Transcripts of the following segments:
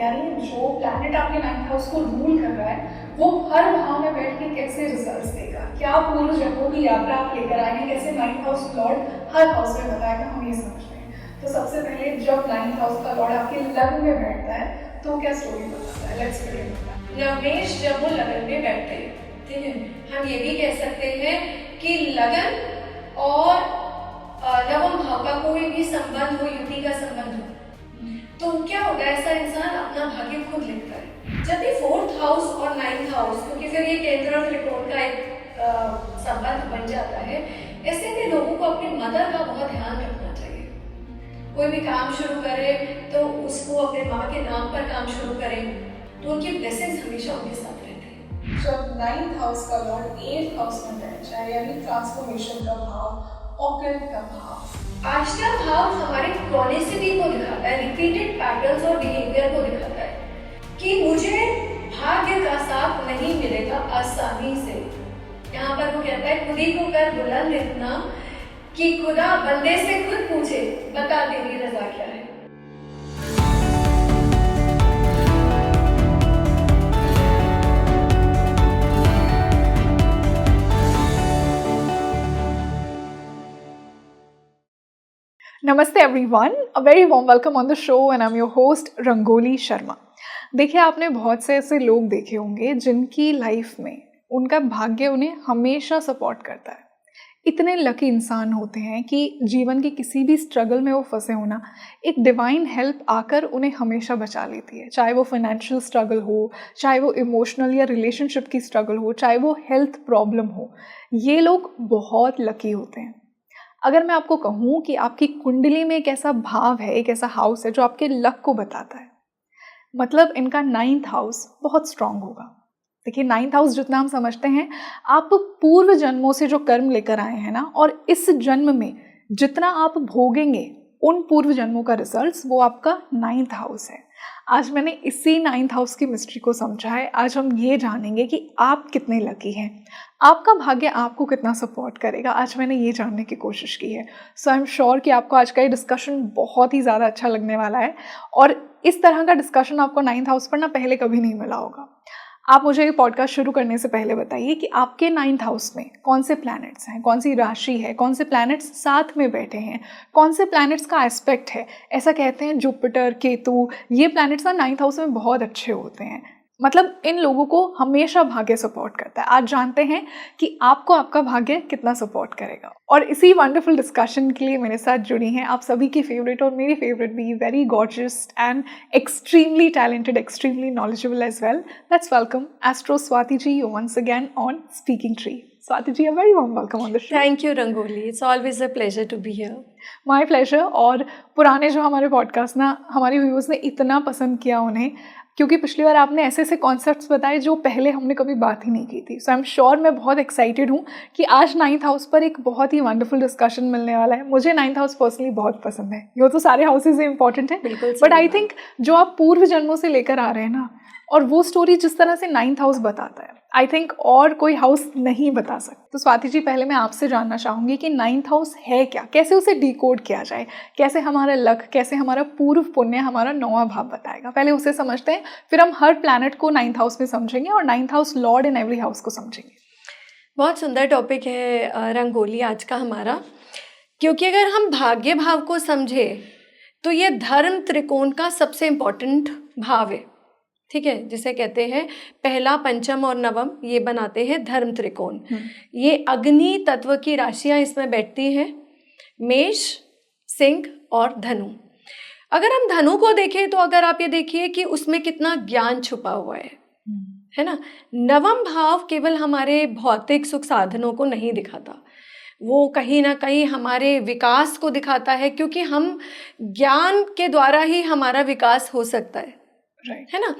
यानी जो प्लैनेट आपके 9th हाउस को रूल कर रहा है वो हर भाव में बैठ के कैसे रिजल्ट्स देगा, क्या पूर्व जन्मों की यात्रा आप लेकर आए हैं, कैसे 9th हाउस लॉर्ड हर हाउस में बताएगा, हम ये समझते हैं। तो सबसे पहले जब 9th हाउस का लॉर्ड आपके लग्न में बैठता है तो क्या स्टोरी बताता है, लेट्स बिगिन। रमेश जब वो लगन में बैठते हैं, ठीक है, हम ये भी कह सकते हैं कि लगन और नवम भाव का कोई भी संबंध हो, युति का संबंध हो, तो क्या होता है, ऐसा इंसान अपना भाग्य खुद लिखता है। जब भी 4th हाउस और 9th हाउस, क्योंकि फिर ये केंद्र और त्रिकोण का एक संबंध बन जाता है, ऐसे में लोगों को अपने मदर का बहुत ध्यान रखना चाहिए। कोई भी काम शुरू करे तो उसको अपने माँ के नाम पर काम शुरू करें, तो उनकी ब्लेसिंग्स हमेशा उनके साथ रहते हैं। जब 9th हाउस का लॉर्ड 8th हाउस में बैठ जाए, यानी ट्रांसफॉर्मेशन का भाव, ऑकल्ट का भाव, आष्टा भाव हमारे क्रॉनिसिटी को दिखाता है, रिपीटेड पैटर्न्स और बिहेवियर को दिखाता है कि मुझे भाग्य का साथ नहीं मिलेगा आसानी से। यहाँ पर वो कहता है, खुद ही को कर बुलंद इतना कि खुदा बंदे से खुद पूछे, बता तेरी रजा क्या है। नमस्ते everyone, a very warm welcome on the show and I am your host Rangoli Sharma. देखिए, आपने बहुत से ऐसे लोग देखे होंगे जिनकी लाइफ में उनका भाग्य उन्हें हमेशा सपोर्ट करता है। इतने लकी इंसान होते हैं कि जीवन की किसी भी स्ट्रगल में वो फंसे होना, एक डिवाइन हेल्प आकर उन्हें हमेशा बचा लेती है। चाहे वो फाइनेंशियल स्ट्रगल हो, चाहे वो इमोशनल या रिलेशनशिप की स्ट्रगल हो, चाहे वो हेल्थ प्रॉब्लम हो, ये लोग बहुत लकी होते हैं। अगर मैं आपको कहूँ कि आपकी कुंडली में एक ऐसा भाव है, एक ऐसा हाउस है जो आपके लक को बताता है, मतलब इनका 9th हाउस बहुत स्ट्रांग होगा। देखिए, 9th हाउस जितना हम समझते हैं, आप पूर्व जन्मों से जो कर्म लेकर आए हैं ना, और इस जन्म में जितना आप भोगेंगे उन पूर्व जन्मों का रिजल्ट्स, वो आपका 9th हाउस है। आज मैंने इसी 9th हाउस की मिस्ट्री को समझा है। आज हम ये जानेंगे कि आप कितने लकी हैं, आपका भाग्य आपको कितना सपोर्ट करेगा। आज मैंने ये जानने की कोशिश की है। सो आई एम श्योर कि आपको आज का ये डिस्कशन बहुत ही ज़्यादा अच्छा लगने वाला है, और इस तरह का डिस्कशन आपको 9th हाउस पर ना पहले कभी नहीं मिला होगा। आप मुझे ये पॉडकास्ट शुरू करने से पहले बताइए कि आपके 9th हाउस में कौन से प्लैनेट्स हैं, कौन सी राशि है, कौन से प्लैनेट्स साथ में बैठे हैं, कौन से प्लैनेट्स का एस्पेक्ट है। ऐसा कहते हैं जुपिटर, केतु, ये प्लैनेट्स ना 9th हाउस में बहुत अच्छे होते हैं, मतलब इन लोगों को हमेशा भाग्य सपोर्ट करता है। आज जानते हैं कि आपको आपका भाग्य कितना सपोर्ट करेगा, और इसी वंडरफुल डिस्कशन के लिए मेरे साथ जुड़ी हैं आप सभी की फेवरेट और मेरी फेवरेट भी, very gorgeous and extremely talented, extremely knowledgeable as well. Let's welcome astro Swati ji once again on speaking tree. Swati ji, a very warm welcome on the show. Thank you Rangoli, it's always a pleasure to be here. My pleasure. और पुराने जो हमारे podcast ना, हमारे viewers ने इतना पसंद किया उन्हें, क्योंकि पिछली बार आपने ऐसे ऐसे कॉन्सेप्ट्स बताए जो पहले हमने कभी बात ही नहीं की थी। सो आई एम श्योर, मैं बहुत एक्साइटेड हूँ कि आज 9th हाउस पर एक बहुत ही वंडरफुल डिस्कशन मिलने वाला है। मुझे 9th हाउस पर्सनली बहुत पसंद है। ये तो सारे हाउसेज इंपॉर्टेंट है, बट आई थिंक जो आप पूर्व जन्मों से लेकर आ रहे हैं ना, और वो स्टोरी जिस तरह से 9th हाउस बताता है, आई थिंक और कोई हाउस नहीं बता सकता। तो स्वाति जी, पहले मैं आपसे जानना चाहूँगी कि 9th हाउस है क्या, कैसे उसे डिकोड किया जाए, कैसे हमारा लक, कैसे हमारा पूर्व पुण्य हमारा 9वां भाव बताएगा। पहले उसे समझते हैं, फिर हम हर प्लैनेट को 9th हाउस में समझेंगे और 9th house Lord in every house को समझेंगे। बहुत सुंदर टॉपिक है रंगोली आज का हमारा, क्योंकि अगर हम भाग्य भाव को समझे तो ये धर्म त्रिकोण का सबसे इम्पोर्टेंट भाव है, ठीक है, जिसे कहते हैं पहला, पंचम और नवम, ये बनाते हैं धर्म त्रिकोण। ये अग्नि तत्व की राशियां इसमें बैठती हैं, मेष, सिंह और धनु। अगर हम धनु को देखें तो अगर आप ये देखिए कि उसमें कितना ज्ञान छुपा हुआ है ना। नवम भाव केवल हमारे भौतिक सुख साधनों को नहीं दिखाता, वो कहीं ना कहीं हमारे विकास को दिखाता है, क्योंकि हम ज्ञान के द्वारा ही हमारा विकास हो सकता है, है ना।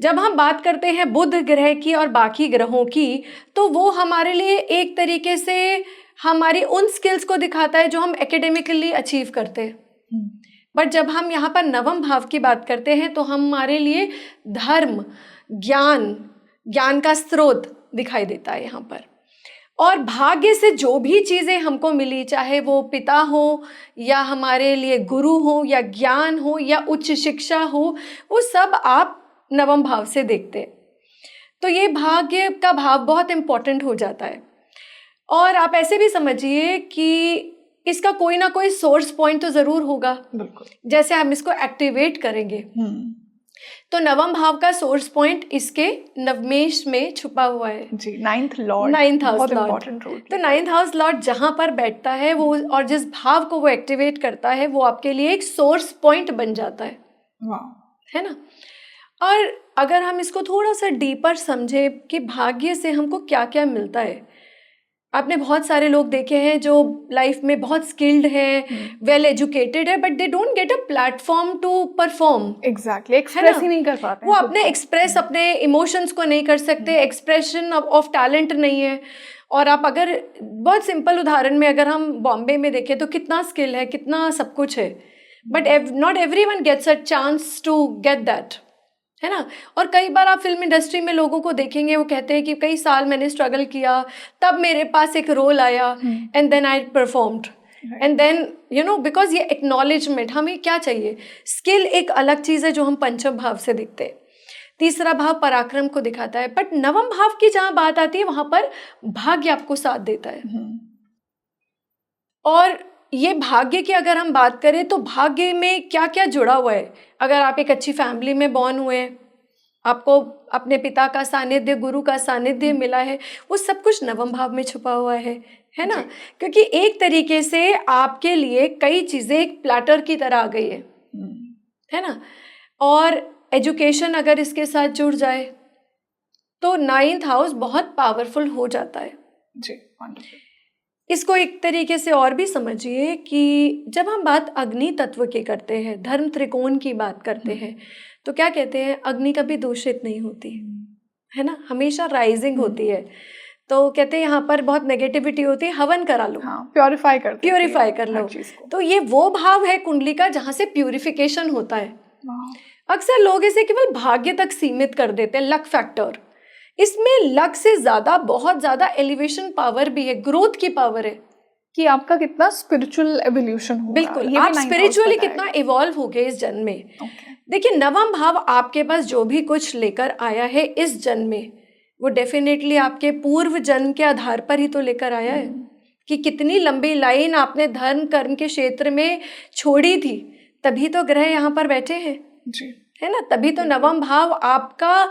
जब हम बात करते हैं बुध ग्रह की और बाकी ग्रहों की, तो वो हमारे लिए एक तरीके से हमारी उन स्किल्स को दिखाता है जो हम एकेडमिकली अचीव करते हैं। बट जब हम यहाँ पर नवम भाव की बात करते हैं तो हमारे लिए धर्म, ज्ञान का स्रोत दिखाई देता है यहाँ पर। और भाग्य से जो भी चीज़ें हमको मिली, चाहे वो पिता हो या हमारे लिए गुरु हो या ज्ञान हो या उच्च शिक्षा हो, वो सब आप नवम भाव से देखते हैं। तो ये भाग्य का भाव बहुत इम्पोर्टेंट हो जाता है। और आप ऐसे भी समझिए कि इसका कोई ना कोई सोर्स पॉइंट तो ज़रूर होगा। बिल्कुल। जैसे हम इसको एक्टिवेट करेंगे तो नवम भाव का सोर्स पॉइंट इसके नवमेश में छुपा हुआ है जी, नाइन्थ लॉर्ड, नाइन्थ हाउस बहुत लॉर्ड। Important role. तो नाइन्थ हाउस लॉर्ड जहाँ पर बैठता है वो, और जिस भाव को वो एक्टिवेट करता है, वो आपके लिए एक सोर्स पॉइंट बन जाता है, है ना। और अगर हम इसको थोड़ा सा डीपर समझे कि भाग्य से हमको क्या क्या मिलता है, आपने बहुत सारे लोग देखे हैं जो लाइफ में बहुत स्किल्ड हैं, वेल एजुकेटेड है, but they don't get a platform to perform. Exactly, express ही नहीं कर पाते वो हैं अपने एक्सप्रेस अपने इमोशंस को नहीं कर सकते, एक्सप्रेशन ऑफ टैलेंट नहीं है। और आप अगर बहुत सिंपल उदाहरण में अगर हम बॉम्बे में देखें तो कितना स्किल है, कितना सब कुछ है, but not everyone gets a chance to get that, है ना। और कई बार आप फिल्म इंडस्ट्री में लोगों को देखेंगे, वो कहते हैं कि कई साल मैंने स्ट्रगल किया, तब मेरे पास एक रोल आया, and then I performed, and then you know, because ये एक्नॉलेजमेंट। हमें क्या चाहिए, स्किल एक अलग चीज़ है जो हम पंचम भाव से दिखते हैं। तीसरा भाव पराक्रम को दिखाता है, बट नवम भाव की जहाँ बात आती है वहाँ पर भाग्य आपको साथ देता है। और ये भाग्य की अगर हम बात करें तो भाग्य में क्या क्या जुड़ा हुआ है। अगर आप एक अच्छी फैमिली में बॉर्न हुए हैं, आपको अपने पिता का सानिध्य, गुरु का सानिध्य मिला है, वो सब कुछ नवम भाव में छुपा हुआ है ना। क्योंकि एक तरीके से आपके लिए कई चीज़ें एक प्लेटर की तरह आ गई है ना। और एजुकेशन अगर इसके साथ जुड़ जाए तो नाइन्थ हाउस बहुत पावरफुल हो जाता है जी। वंडरफुल। इसको एक तरीके से और भी समझिए कि जब हम बात अग्नि तत्व की करते हैं, धर्म त्रिकोण की बात करते हैं, तो क्या कहते हैं, अग्नि कभी दूषित नहीं होती है ना, हमेशा राइजिंग होती है। तो कहते हैं यहाँ पर बहुत नेगेटिविटी होती है, हवन करा लो, प्योरीफाई कर लो। तो ये वो भाव है कुंडली का जहाँ से प्यूरिफिकेशन होता है। अक्सर लोग इसे केवल भाग्य तक सीमित कर देते हैं, लक फैक्टर। इसमें लक से ज्यादा, बहुत ज्यादा एलिवेशन पावर भी है, ग्रोथ की पावर है कि आपका कितना स्पिरिचुअल एवोल्यूशन होगा। बिल्कुल, आप स्पिरिचुअली कितना इवॉल्व हो गए इस जन्म में। देखिए, नवम भाव आपके पास जो भी कुछ लेकर आया है इस जन्म में, वो डेफिनेटली आपके पूर्व जन्म के आधार पर ही तो लेकर आया है। कि कितनी लंबी लाइन आपने धर्म कर्म के क्षेत्र में छोड़ी थी, तभी तो ग्रह यहाँ पर बैठे हैं जी, है ना। तभी तो नवम भाव आपका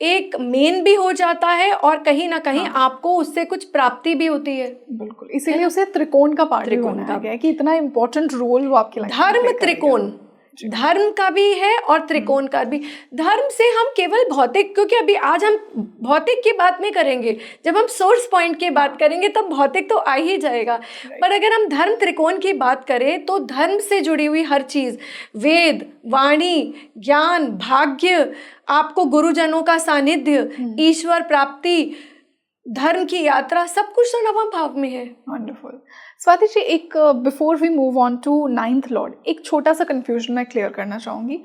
एक मेन भी हो जाता है और कहीं ना कहीं आपको उससे कुछ प्राप्ति भी होती है। बिल्कुल, इसीलिए उसे त्रिकोण का पार्ट बनाया गया है कि इतना इम्पोर्टेंट रोल वो आपके लाइफ में धर्म त्रिकोण, धर्म का भी है और त्रिकोण का भी। धर्म से हम केवल भौतिक, क्योंकि अभी आज हम भौतिक की बात नहीं करेंगे, जब हम सोर्स पॉइंट की बात करेंगे तब भौतिक तो आ ही जाएगा। पर अगर हम धर्म त्रिकोण की बात करें तो धर्म से जुड़ी हुई हर चीज, वेद, वाणी, ज्ञान, भाग्य, आपको गुरुजनों का सानिध्य, ईश्वर प्राप्ति, धर्म की यात्रा, सब कुछ तो नवम भाव में है। वंडरफुल। स्वाति जी, एक before we move on to ninth lord, एक छोटा सा कंफ्यूजन मैं क्लियर करना चाहूँगी।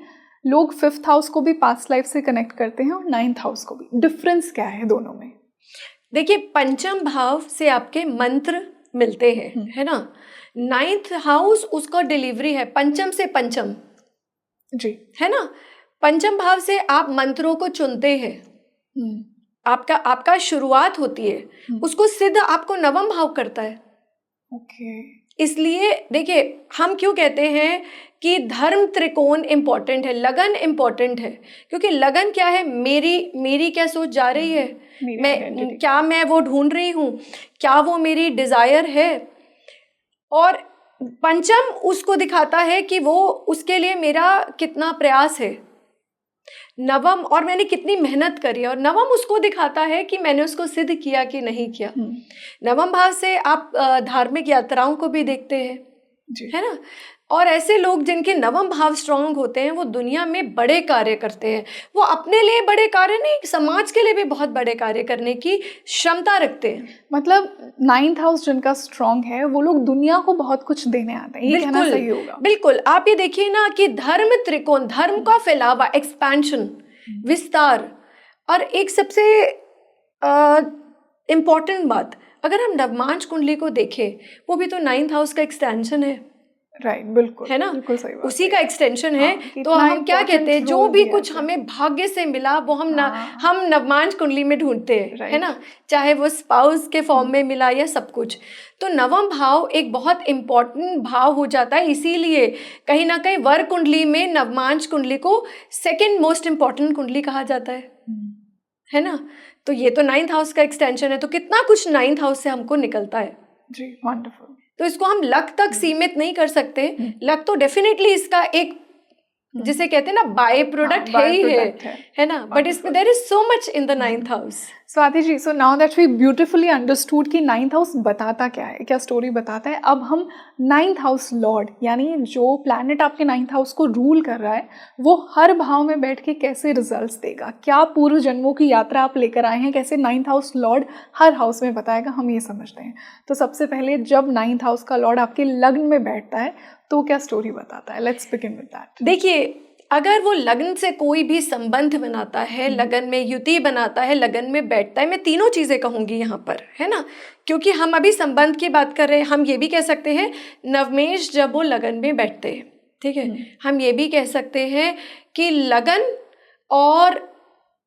लोग फिफ्थ हाउस को भी पास्ट लाइफ से कनेक्ट करते हैं और नाइन्थ हाउस को भी, डिफरेंस क्या है दोनों में? देखिए, पंचम भाव से आपके मंत्र मिलते हैं, है ना। नाइन्थ हाउस उसका डिलीवरी है पंचम से पंचम जी, है ना। पंचम भाव से आप मंत्रों को चुनते हैं, आपका शुरुआत होती है, उसको सिद्ध आपको नवम भाव करता है। इसलिए देखिए, हम क्यों कहते हैं कि धर्म त्रिकोण इम्पोर्टेंट है, लगन इम्पोर्टेंट है, क्योंकि लगन क्या है, मेरी क्या सोच जा रही है, मैं वो ढूंढ रही हूँ, क्या वो मेरी डिजायर है। और पंचम उसको दिखाता है कि वो, उसके लिए मेरा कितना प्रयास है। नवम, और मैंने कितनी मेहनत करी है, और नवम उसको दिखाता है कि मैंने उसको सिद्ध किया कि नहीं किया। नवम भाव से आप धार्मिक यात्राओं को भी देखते हैं, है ना। और ऐसे लोग जिनके नवम भाव स्ट्रांग होते हैं, वो दुनिया में बड़े कार्य करते हैं। वो अपने लिए बड़े कार्य नहीं, समाज के लिए भी बहुत बड़े कार्य करने की क्षमता रखते हैं। मतलब नाइन्थ हाउस जिनका स्ट्रांग है, वो लोग दुनिया को बहुत कुछ देने आते हैं, ये कहना सही होगा। बिल्कुल, आप ये देखिए ना कि धर्म त्रिकोण, धर्म का फैलावा, एक्सपेंशन, विस्तार। और एक सबसे इम्पॉर्टेंट बात, अगर हम नवमांश कुंडली को देखें, वो भी तो 9th हाउस का एक्सटेंशन है, राइट, बिल्कुल है ना, बिल्कुल सही बात उसी है। का एक्सटेंशन है। हाँ, कि तो इतना हम क्या कहते हैं, इम्पोर्टेंट जो रोल भी दिया कुछ है। हमें भाग्य से मिला वो हाँ, हम नवमांश कुंडली में ढूंढते हैं, है राइट। ना, चाहे वो स्पाउस के फॉर्म में मिला या सब कुछ। तो नवम भाव एक बहुत इम्पोर्टेंट भाव हो जाता है, इसीलिए कहीं ना कहीं वर कुंडली में नवमांश कुंडली को सेकेंड मोस्ट इम्पोर्टेंट कुंडली कहा जाता है ना। तो ये तो 9th हाउस का एक्सटेंशन है, तो कितना कुछ 9th हाउस से हमको निकलता है जी, वंडरफुल। तो इसको हम लक तक सीमित नहीं कर सकते। लक तो डेफिनेटली इसका एक, जिसे कहते हैं ना, बाय प्रोडक्ट है ही है ना, बट इसमें there is so much in the 9th house. Swati ji, so now that we beautifully understood कि 9th हाउस बताता क्या है, क्या स्टोरी बताता है, अब हम 9th हाउस लॉर्ड, यानी जो प्लैनेट आपके 9th हाउस को रूल कर रहा है, वो हर भाव में बैठ के कैसे रिजल्ट्स देगा, क्या पूर्व जन्मों की यात्रा आप लेकर आए हैं, कैसे 9th हाउस लॉर्ड हर हाउस में बताएगा, हम ये समझते हैं। तो सबसे पहले जब 9th हाउस का लॉर्ड आपके लग्न में बैठता है तो क्या स्टोरी बताता है? Let's begin with that. देखिए, अगर वो लगन से कोई भी संबंध बनाता है, लगन में युति बनाता है, लगन में बैठता है, मैं तीनों चीज़ें कहूँगी यहाँ पर, है ना, क्योंकि हम अभी संबंध की बात कर रहे हैं। हम ये भी कह सकते हैं नवमेश जब वो लगन में बैठते हैं, ठीक है, हम ये भी कह सकते हैं कि लगन और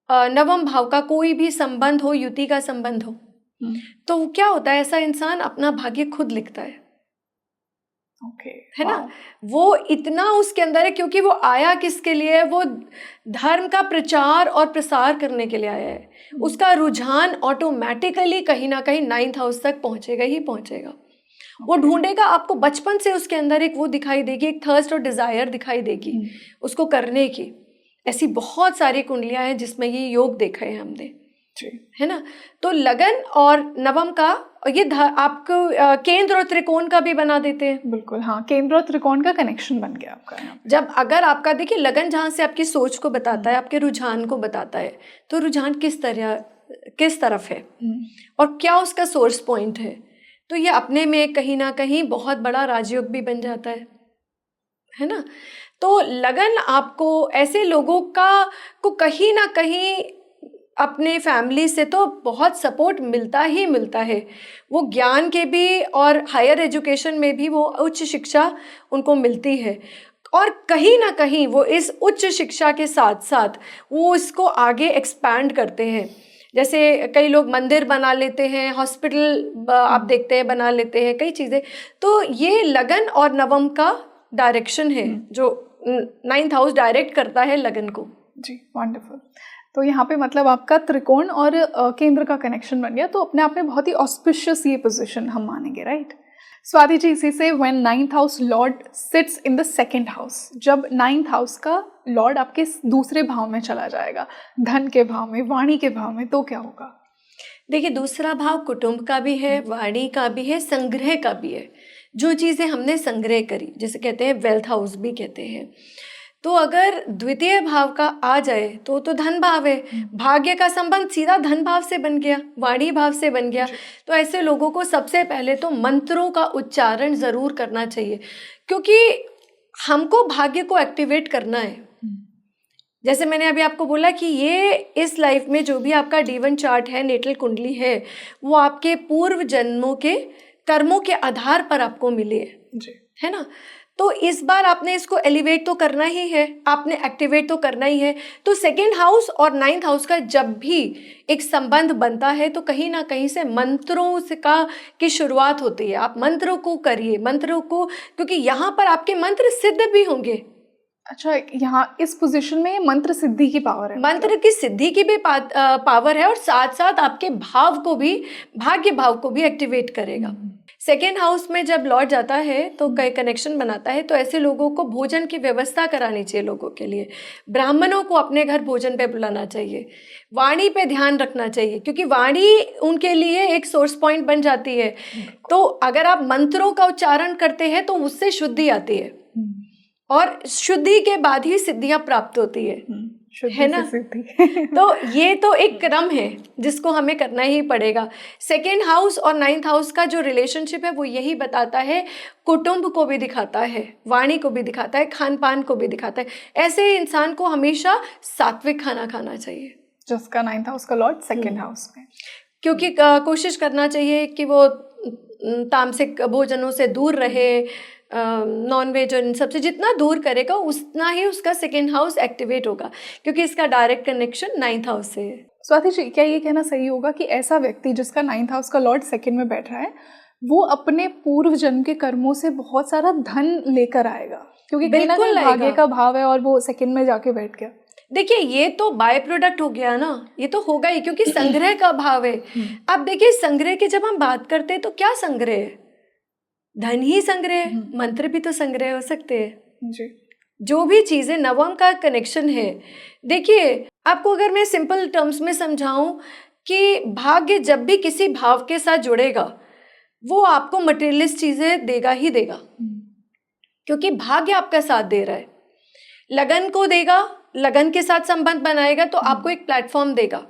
नवम भाव का कोई भी संबंध हो, युति का संबंध हो, तो क्या होता है, ऐसा इंसान अपना भाग्य खुद लिखता है। है ना, वो इतना उसके अंदर है, क्योंकि वो आया किसके लिए, वो धर्म का प्रचार और प्रसार करने के लिए आया है। उसका रुझान ऑटोमेटिकली कहीं ना कहीं 9th हाउस तक पहुंचेगा ही पहुंचेगा। वो ढूंढेगा, आपको बचपन से उसके अंदर एक वो दिखाई देगी, एक थर्स्ट और डिजायर दिखाई देगी उसको करने की। ऐसी बहुत सारी कुंडलियां हैं जिसमें ये योग देखा है हमने, है ना। तो लगन और नवम का ये आपको केंद्र और त्रिकोण का भी बना देते हैं। बिल्कुल, हाँ, केंद्र और त्रिकोण का कनेक्शन बन गया आपका यहाँ पे। जब अगर आपका, देखिए, लगन जहाँ से आपकी सोच को बताता है, आपके रुझान को बताता है, तो रुझान किस तरफ है और क्या उसका सोर्स पॉइंट है ये अपने में कहीं ना कहीं बहुत बड़ा राजयोग भी बन जाता है ना। तो लगन आपको ऐसे लोगों को कहीं ना कहीं अपने फैमिली से तो बहुत सपोर्ट मिलता ही मिलता है। वो ज्ञान के भी और हायर एजुकेशन में भी वो उच्च शिक्षा उनको मिलती है, और कहीं ना कहीं वो इस उच्च शिक्षा के साथ साथ वो इसको आगे एक्सपैंड करते हैं। जैसे कई लोग मंदिर बना लेते हैं, हॉस्पिटल आप देखते हैं बना लेते हैं, कई चीज़ें। तो ये लगन और नवम का डायरेक्शन है जो 9th हाउस डायरेक्ट करता है लगन को। जी, वंडरफुल। तो यहाँ पे मतलब आपका त्रिकोण और केंद्र का कनेक्शन बन गया, तो अपने आप में बहुत ही ऑस्पिशियस ये पोजीशन हम मानेंगे, राइट। स्वाति जी, इसी से when 9th house Lord sits in the 2nd house, जब 9th हाउस का लॉर्ड आपके दूसरे भाव में चला जाएगा, धन के भाव में, वाणी के भाव में, तो क्या होगा? देखिए, दूसरा भाव कुटुंब का भी है, वाणी का भी है, संग्रह का भी है। जो चीज़ें हमने संग्रह करी, जिसे कहते हैं वेल्थ हाउस भी कहते हैं। तो अगर द्वितीय भाव का आ जाए तो धन भाव है, भाग्य का संबंध सीधा धन भाव से बन गया, वाणी भाव से बन गया। तो ऐसे लोगों को सबसे पहले तो मंत्रों का उच्चारण जरूर करना चाहिए, क्योंकि हमको भाग्य को एक्टिवेट करना है। जैसे मैंने अभी आपको बोला कि ये इस लाइफ में जो भी आपका D1 चार्ट है, नेटल कुंडली है, वो आपके पूर्व जन्मों के कर्मों के आधार पर आपको मिली है ना। तो इस बार आपने इसको एलिवेट तो करना ही है, आपने एक्टिवेट तो करना ही है। तो 2nd हाउस और 9th हाउस का जब भी एक संबंध बनता है तो कहीं ना कहीं से मंत्रों से की शुरुआत होती है। आप मंत्रों को करिए, मंत्रों को, क्योंकि यहाँ पर आपके मंत्र सिद्ध भी होंगे। अच्छा, यहाँ इस पोजीशन में मंत्र सिद्धि की पावर है, मंत्र की सिद्धि की भी पावर है, और साथ साथ आपके भाव को भी, भाग्य भाव को भी एक्टिवेट करेगा। 2nd हाउस में जब लौट जाता है तो कई कनेक्शन बनाता है। तो ऐसे लोगों को भोजन की व्यवस्था करानी चाहिए, लोगों के लिए ब्राह्मणों को अपने घर भोजन पे बुलाना चाहिए, वाणी पे ध्यान रखना चाहिए, क्योंकि वाणी उनके लिए एक सोर्स पॉइंट बन जाती है। तो अगर आप मंत्रों का उच्चारण करते हैं तो उससे शुद्धि आती है, और शुद्धि के बाद ही सिद्धियां प्राप्त होती है ना। तो ये तो एक क्रम है जिसको हमें करना ही पड़ेगा। 2nd हाउस और 9th हाउस का जो रिलेशनशिप है वो यही बताता है, कुटुंब को भी दिखाता है, वाणी को भी दिखाता है, खान पान को भी दिखाता है। ऐसे इंसान को हमेशा सात्विक खाना खाना चाहिए, जिसका 9th हाउस का लॉर्ड 2nd हाउस में। क्योंकि कोशिश करना चाहिए कि वो तामसिक भोजनों से दूर रहे, नॉन वेज और इन सब से जितना दूर करेगा उतना ही उसका सेकेंड हाउस एक्टिवेट होगा, क्योंकि इसका डायरेक्ट कनेक्शन 9th हाउस से है। स्वाति जी, क्या ये कहना सही होगा कि ऐसा व्यक्ति जिसका 9th हाउस का लॉर्ड सेकंड में बैठ रहा है वो अपने पूर्व जन्म के कर्मों से बहुत सारा धन लेकर आएगा, क्योंकि कहीं ना बिल्कुल कहीं आएगा। भाग्य का भाव है और वो सेकंड में जाके बैठ गया। देखिए ये तो बाय प्रोडक्ट हो गया ना, ये तो होगा ही, क्योंकि संग्रह का भाव है। अब देखिए संग्रह की जब हम बात करते हैं तो क्या संग्रह है? धन ही संग्रह है, मंत्र भी तो संग्रह हो सकते हैं जी। जो भी चीजें नवम का कनेक्शन है। देखिए आपको अगर मैं सिंपल टर्म्स में समझाऊं कि भाग्य जब भी किसी भाव के साथ जुड़ेगा वो आपको मटेरियलिस्ट चीजें देगा ही देगा, क्योंकि भाग्य आपका साथ दे रहा है। लगन को देगा, लगन के साथ संबंध बनाएगा तो आपको एक प्लेटफॉर्म देगा,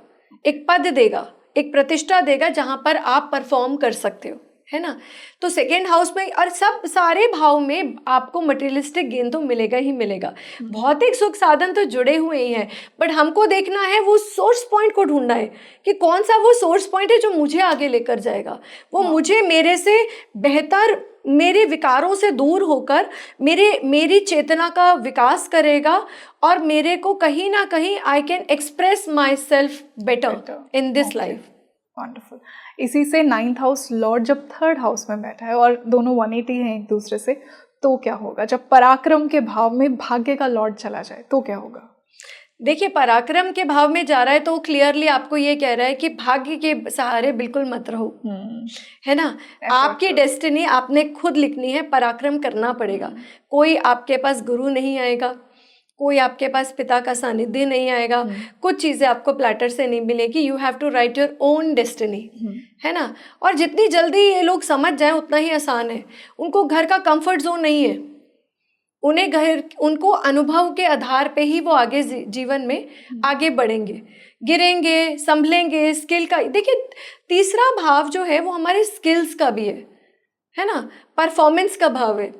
एक पद देगा, एक प्रतिष्ठा देगा जहां पर आप परफॉर्म कर सकते हो, है ना। तो सेकेंड हाउस में और सब सारे भाव में आपको मटेरियलिस्टिक गेन तो मिलेगा ही मिलेगा। भौतिक सुख साधन तो जुड़े हुए ही हैं, बट हमको देखना है वो सोर्स पॉइंट को ढूंढना है कि कौन सा वो सोर्स पॉइंट है जो मुझे आगे लेकर जाएगा, वो मुझे मेरे से बेहतर, मेरे विकारों से दूर होकर मेरी चेतना का विकास करेगा और मेरे को कहीं ना कहीं I can express my self better in this life. Wonderful. इसी से 9th हाउस लॉर्ड जब 3rd हाउस में बैठा है और दोनों 180 हैं एक दूसरे से, तो क्या होगा? जब पराक्रम के भाव में भाग्य का लॉर्ड चला जाए तो क्या होगा? देखिए पराक्रम के भाव में जा रहा है तो क्लियरली आपको ये कह रहा है कि भाग्य के सहारे बिल्कुल मत रहो, है ना। आपकी डेस्टिनी आपने खुद लिखनी है, पराक्रम करना पड़ेगा। कोई आपके पास गुरु नहीं आएगा, कोई आपके पास पिता का सानिध्य नहीं आएगा, कुछ चीज़ें आपको प्लेटर से नहीं मिलेगी। You have to write your own destiny, है ना। और जितनी जल्दी ये लोग समझ जाएं उतना ही आसान है। उनको घर का कंफर्ट जोन नहीं है, उनको अनुभव के आधार पे ही वो आगे जीवन में आगे बढ़ेंगे, गिरेंगे, संभलेंगे। स्किल का देखिए, तीसरा भाव जो है वो हमारे स्किल्स का भी है ना, परफॉर्मेंस का भाव है,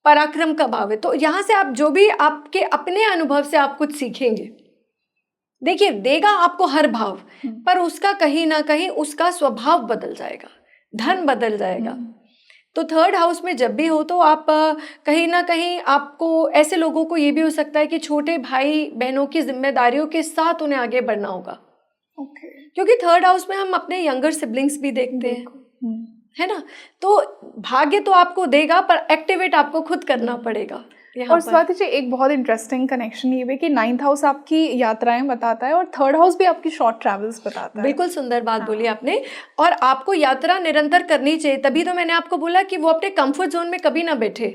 पराक्रम का भाव है। तो यहाँ से आप जो भी आपके अपने अनुभव से आप कुछ सीखेंगे, देखिए देगा आपको हर भाव, पर उसका कहीं ना कहीं उसका स्वभाव बदल जाएगा, धन बदल जाएगा। तो 3rd हाउस में जब भी हो तो आप कहीं ना कहीं आपको ऐसे लोगों को ये भी हो सकता है कि छोटे भाई बहनों की जिम्मेदारियों के साथ उन्हें आगे बढ़ना होगा, क्योंकि 3rd हाउस में हम अपने यंगर सिबलिंग्स भी देखते हैं, है ना। तो भाग्य तो आपको देगा पर एक्टिवेट आपको खुद करना पड़ेगा। और स्वाति जी, एक बहुत इंटरेस्टिंग कनेक्शन ये भी कि 9th हाउस आपकी यात्राएं बताता है और 3rd हाउस भी आपकी शॉर्ट ट्रैवल्स बताता है। बिल्कुल सुंदर बात बोली आपने। और आपको यात्रा निरंतर करनी चाहिए, तभी तो मैंने आपको बोला कि वो अपने कंफर्ट जोन में कभी ना बैठे,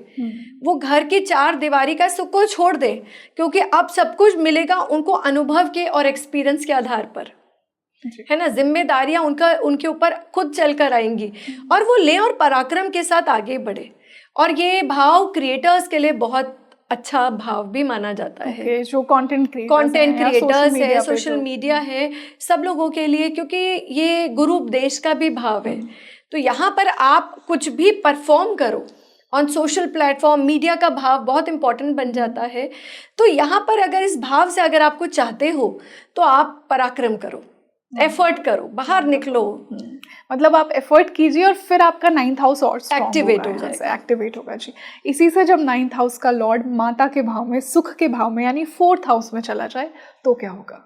वो घर की 4 दीवारी का सुख को छोड़ दें, क्योंकि अब सब कुछ मिलेगा उनको अनुभव के और एक्सपीरियंस के आधार पर, है ना। जिम्मेदारियां उनके ऊपर खुद चलकर आएंगी और वो ले और पराक्रम के साथ आगे बढ़े। और ये भाव क्रिएटर्स के लिए बहुत अच्छा भाव भी माना जाता है, जो कंटेंट क्रिएटर्स है, सोशल मीडिया है, सब लोगों के लिए, क्योंकि ये गुरु उपदेश का भी भाव है। तो यहाँ पर आप कुछ भी परफॉर्म करो ऑन सोशल प्लेटफॉर्म, मीडिया का भाव बहुत इंपॉर्टेंट बन जाता है। तो यहाँ पर अगर इस भाव से अगर आपको चाहते हो तो आप पराक्रम करो, एफर्ट करो, बाहर निकलो, मतलब आप एफर्ट कीजिए और फिर आपका 9th हाउस और एक्टिवेट हो जाएगा, एक्टिवेट होगा जी। इसी से जब 9th हाउस का लॉर्ड माता के भाव में, सुख के भाव में, यानी 4th हाउस में चला जाए तो क्या होगा?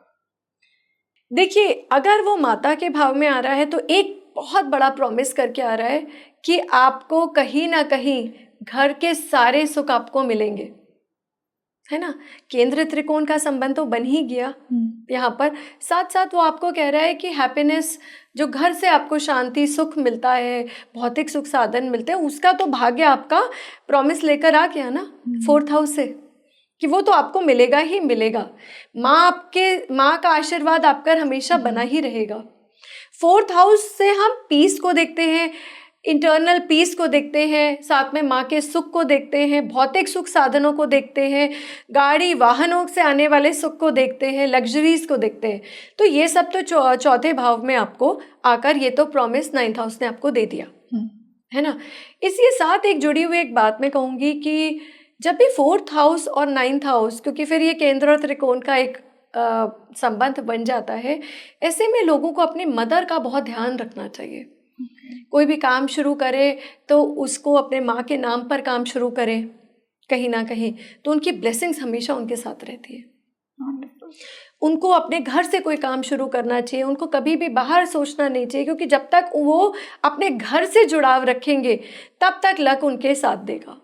देखिए अगर वो माता के भाव में आ रहा है तो एक बहुत बड़ा प्रॉमिस करके आ रहा है कि आपको कहीं ना कहीं घर के सारे सुख आपको मिलेंगे, है ना। केंद्र त्रिकोण का संबंध तो बन ही गया यहाँ पर, साथ साथ वो आपको कह रहा है कि हैप्पीनेस, जो घर से आपको शांति सुख मिलता है, भौतिक सुख साधन मिलते हैं, उसका तो भाग्य आपका प्रॉमिस लेकर आ गया ना 4th हाउस से, कि वो तो आपको मिलेगा ही मिलेगा। माँ का आशीर्वाद आप पर हमेशा बना ही रहेगा। 4th हाउस से हम पीस को देखते हैं, इंटरनल पीस को देखते हैं, साथ में माँ के सुख को देखते हैं, भौतिक सुख साधनों को देखते हैं, गाड़ी वाहनों से आने वाले सुख को देखते हैं, लग्जरीज को देखते हैं। तो ये सब तो 4थे भाव में आपको आकर ये तो प्रॉमिस 9th हाउस ने आपको दे दिया, है ना। इसके साथ एक जुड़ी हुई एक बात मैं कहूँगी कि जब भी 4th हाउस और 9th हाउस, क्योंकि फिर ये केंद्र और त्रिकोण का एक संबंध बन जाता है, ऐसे में लोगों को अपनी मदर का बहुत ध्यान रखना चाहिए। कोई भी काम शुरू करे तो उसको अपने माँ के नाम पर काम शुरू करे कहीं ना कहीं, तो उनकी ब्लेसिंग्स हमेशा उनके साथ रहती है। उनको अपने घर से कोई काम शुरू करना चाहिए, उनको कभी भी बाहर सोचना नहीं चाहिए, क्योंकि जब तक वो अपने घर से जुड़ाव रखेंगे तब तक लक उनके साथ देगा।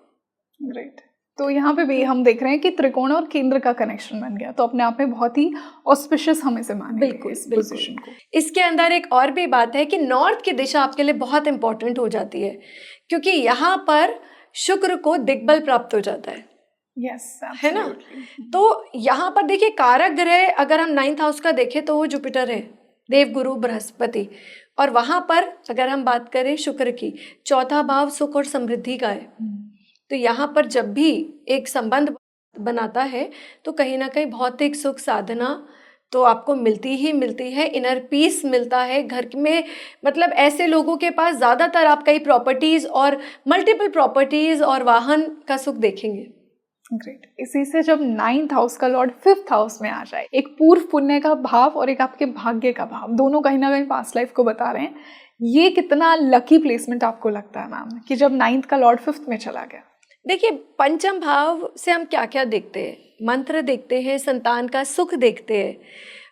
ग्रेट। तो यहाँ पे भी हम देख रहे हैं कि त्रिकोण और केंद्र का कनेक्शन बन गया, तो अपने आप में बहुत ही ऑस्पिशियस हम इसे मानेंगे बिल्कुल इस बिल्कुल। पोजीशन को। इसके अंदर एक और भी बात है कि नॉर्थ की दिशा आपके लिए बहुत इंपॉर्टेंट हो जाती है, क्योंकि यहाँ पर शुक्र को दिग्बल प्राप्त हो जाता है। यस, है ना। तो यहाँ पर देखिए कारक ग्रह अगर हम 9th हाउस का देखें तो वो जुपिटर है, देवगुरु बृहस्पति, और वहाँ पर अगर हम बात करें शुक्र की, चौथा भाव सुख और समृद्धि का है। तो यहाँ पर जब भी एक संबंध बनाता है तो कहीं ना कहीं भौतिक सुख साधना तो आपको मिलती ही मिलती है, इनर पीस मिलता है घर में। मतलब ऐसे लोगों के पास ज़्यादातर आप कई प्रॉपर्टीज़ और मल्टीपल प्रॉपर्टीज़ और वाहन का सुख देखेंगे। ग्रेट। इसी से जब 9th हाउस का लॉर्ड 5th हाउस में आ जाए, एक पूर्व पुण्य का भाव और एक आपके भाग्य का भाव, दोनों कहीं ना कहीं पास्ट लाइफ को बता रहे हैं, ये कितना लकी प्लेसमेंट आपको लगता है मैम कि जब 9th का लॉर्ड 5th में चला गया? देखिए पंचम भाव से हम क्या क्या देखते हैं, मंत्र देखते हैं, संतान का सुख देखते हैं,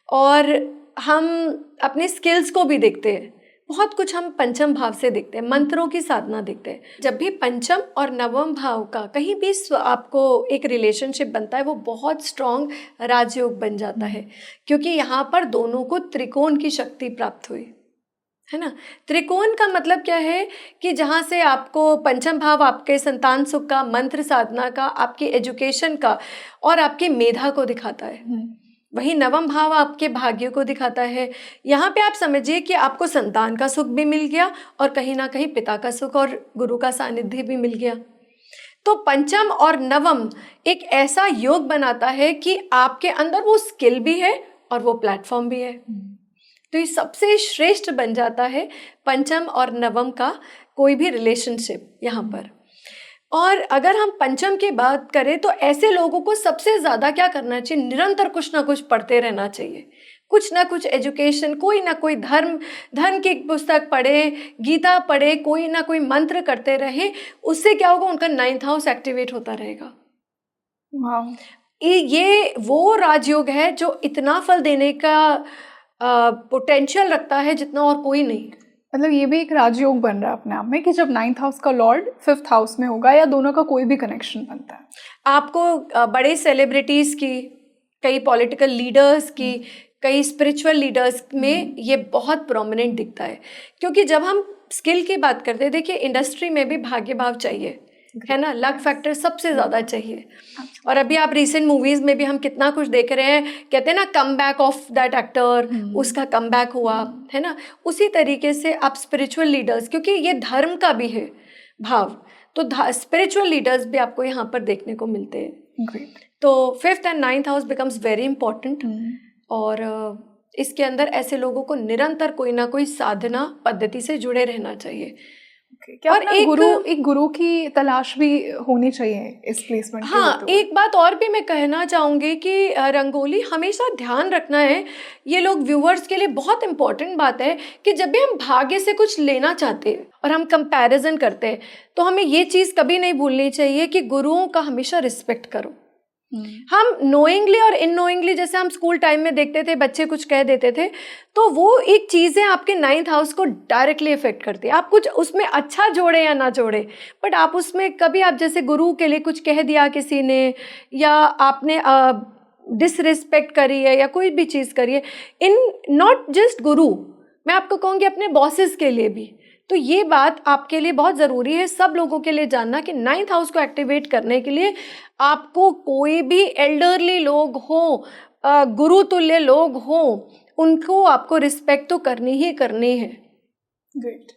और हम अपने स्किल्स को भी देखते हैं। बहुत कुछ हम पंचम भाव से देखते हैं, मंत्रों की साधना देखते हैं। जब भी पंचम और नवम भाव का कहीं भी आपको एक रिलेशनशिप बनता है, वो बहुत स्ट्रॉन्ग राजयोग बन जाता है, क्योंकि यहाँ पर दोनों को त्रिकोण की शक्ति प्राप्त हुई है ना। त्रिकोण का मतलब क्या है कि जहाँ से आपको पंचम भाव आपके संतान सुख का, मंत्र साधना का, आपकी एजुकेशन का और आपकी मेधा को दिखाता है, वही नवम भाव आपके भाग्य को दिखाता है। यहाँ पे आप समझिए कि आपको संतान का सुख भी मिल गया और कहीं ना कहीं पिता का सुख और गुरु का सानिध्य भी मिल गया। तो पंचम और नवम एक ऐसा योग बनाता है कि आपके अंदर वो स्किल भी है और वो प्लेटफॉर्म भी है। तो ये सबसे श्रेष्ठ बन जाता है पंचम और नवम का कोई भी रिलेशनशिप यहाँ पर। और अगर हम पंचम की बात करें तो ऐसे लोगों को सबसे ज़्यादा क्या करना चाहिए, निरंतर कुछ ना कुछ पढ़ते रहना चाहिए, कुछ ना कुछ एजुकेशन, कोई ना कोई धर्म की पुस्तक पढ़े, गीता पढ़े, कोई ना कोई मंत्र करते रहे। उससे क्या होगा, उनका 9th हाउस एक्टिवेट होता रहेगा। ये वो राजयोग है जो इतना फल देने का पोटेंशियल रखता है जितना और कोई नहीं। मतलब ये भी एक राजयोग बन रहा है अपने आप में कि जब 9th हाउस का लॉर्ड 5th हाउस में होगा या दोनों का कोई भी कनेक्शन बनता है, आपको बड़े सेलिब्रिटीज़ की, कई पॉलिटिकल लीडर्स की, कई स्पिरिचुअल लीडर्स में ये बहुत प्रोमिनेंट दिखता है। क्योंकि जब हम स्किल की बात करते हैं, देखिए इंडस्ट्री में भी भाग्य भाव चाहिए, है ना, लक फैक्टर सबसे ज़्यादा चाहिए। और अभी आप रिसेंट मूवीज़ में भी हम कितना कुछ देख रहे हैं, कहते हैं ना come back of that actor, उसका कम बैक हुआ, है ना। उसी तरीके से आप स्पिरिचुअल लीडर्स, क्योंकि ये धर्म का भी है भाव, तो स्पिरिचुअल लीडर्स भी आपको यहाँ पर देखने को मिलते हैं। तो 5th and 9th house becomes very important. और इसके अंदर ऐसे लोगों को निरंतर कोई ना कोई साधना पद्धति से जुड़े रहना चाहिए। क्या और एक गुरु की तलाश भी होनी चाहिए इस प्लेसमेंट के? हाँ, एक बात और भी मैं कहना चाहूँगी कि रंगोली हमेशा ध्यान रखना है, ये लोग व्यूअर्स के लिए बहुत इंपॉर्टेंट बात है कि जब भी हम भाग्य से कुछ लेना चाहते हैं और हम कंपैरिजन करते हैं, तो हमें ये चीज़ कभी नहीं भूलनी चाहिए कि गुरुओं का हमेशा रिस्पेक्ट करो। हम नोइंगली और इननोइंगली, जैसे हम स्कूल टाइम में देखते थे, बच्चे कुछ कह देते थे, तो वो एक चीज़ें आपके 9th हाउस को डायरेक्टली इफेक्ट करती है। आप कुछ उसमें अच्छा जोड़े या ना जोड़े, बट आप उसमें कभी आप जैसे गुरु के लिए कुछ कह दिया किसी ने, या आपने डिसरिस्पेक्ट करी है या कोई भी चीज़ करी है, इन नॉट जस्ट गुरु, मैं आपको कहूँगी अपने बॉसेस के लिए भी। तो ये बात आपके लिए बहुत ज़रूरी है, सब लोगों के लिए जानना कि 9th हाउस को एक्टिवेट करने के लिए आपको कोई भी एल्डरली लोग हो, गुरु तुल्य लोग हो, उनको आपको रिस्पेक्ट तो करनी ही करनी है। ग्रेट।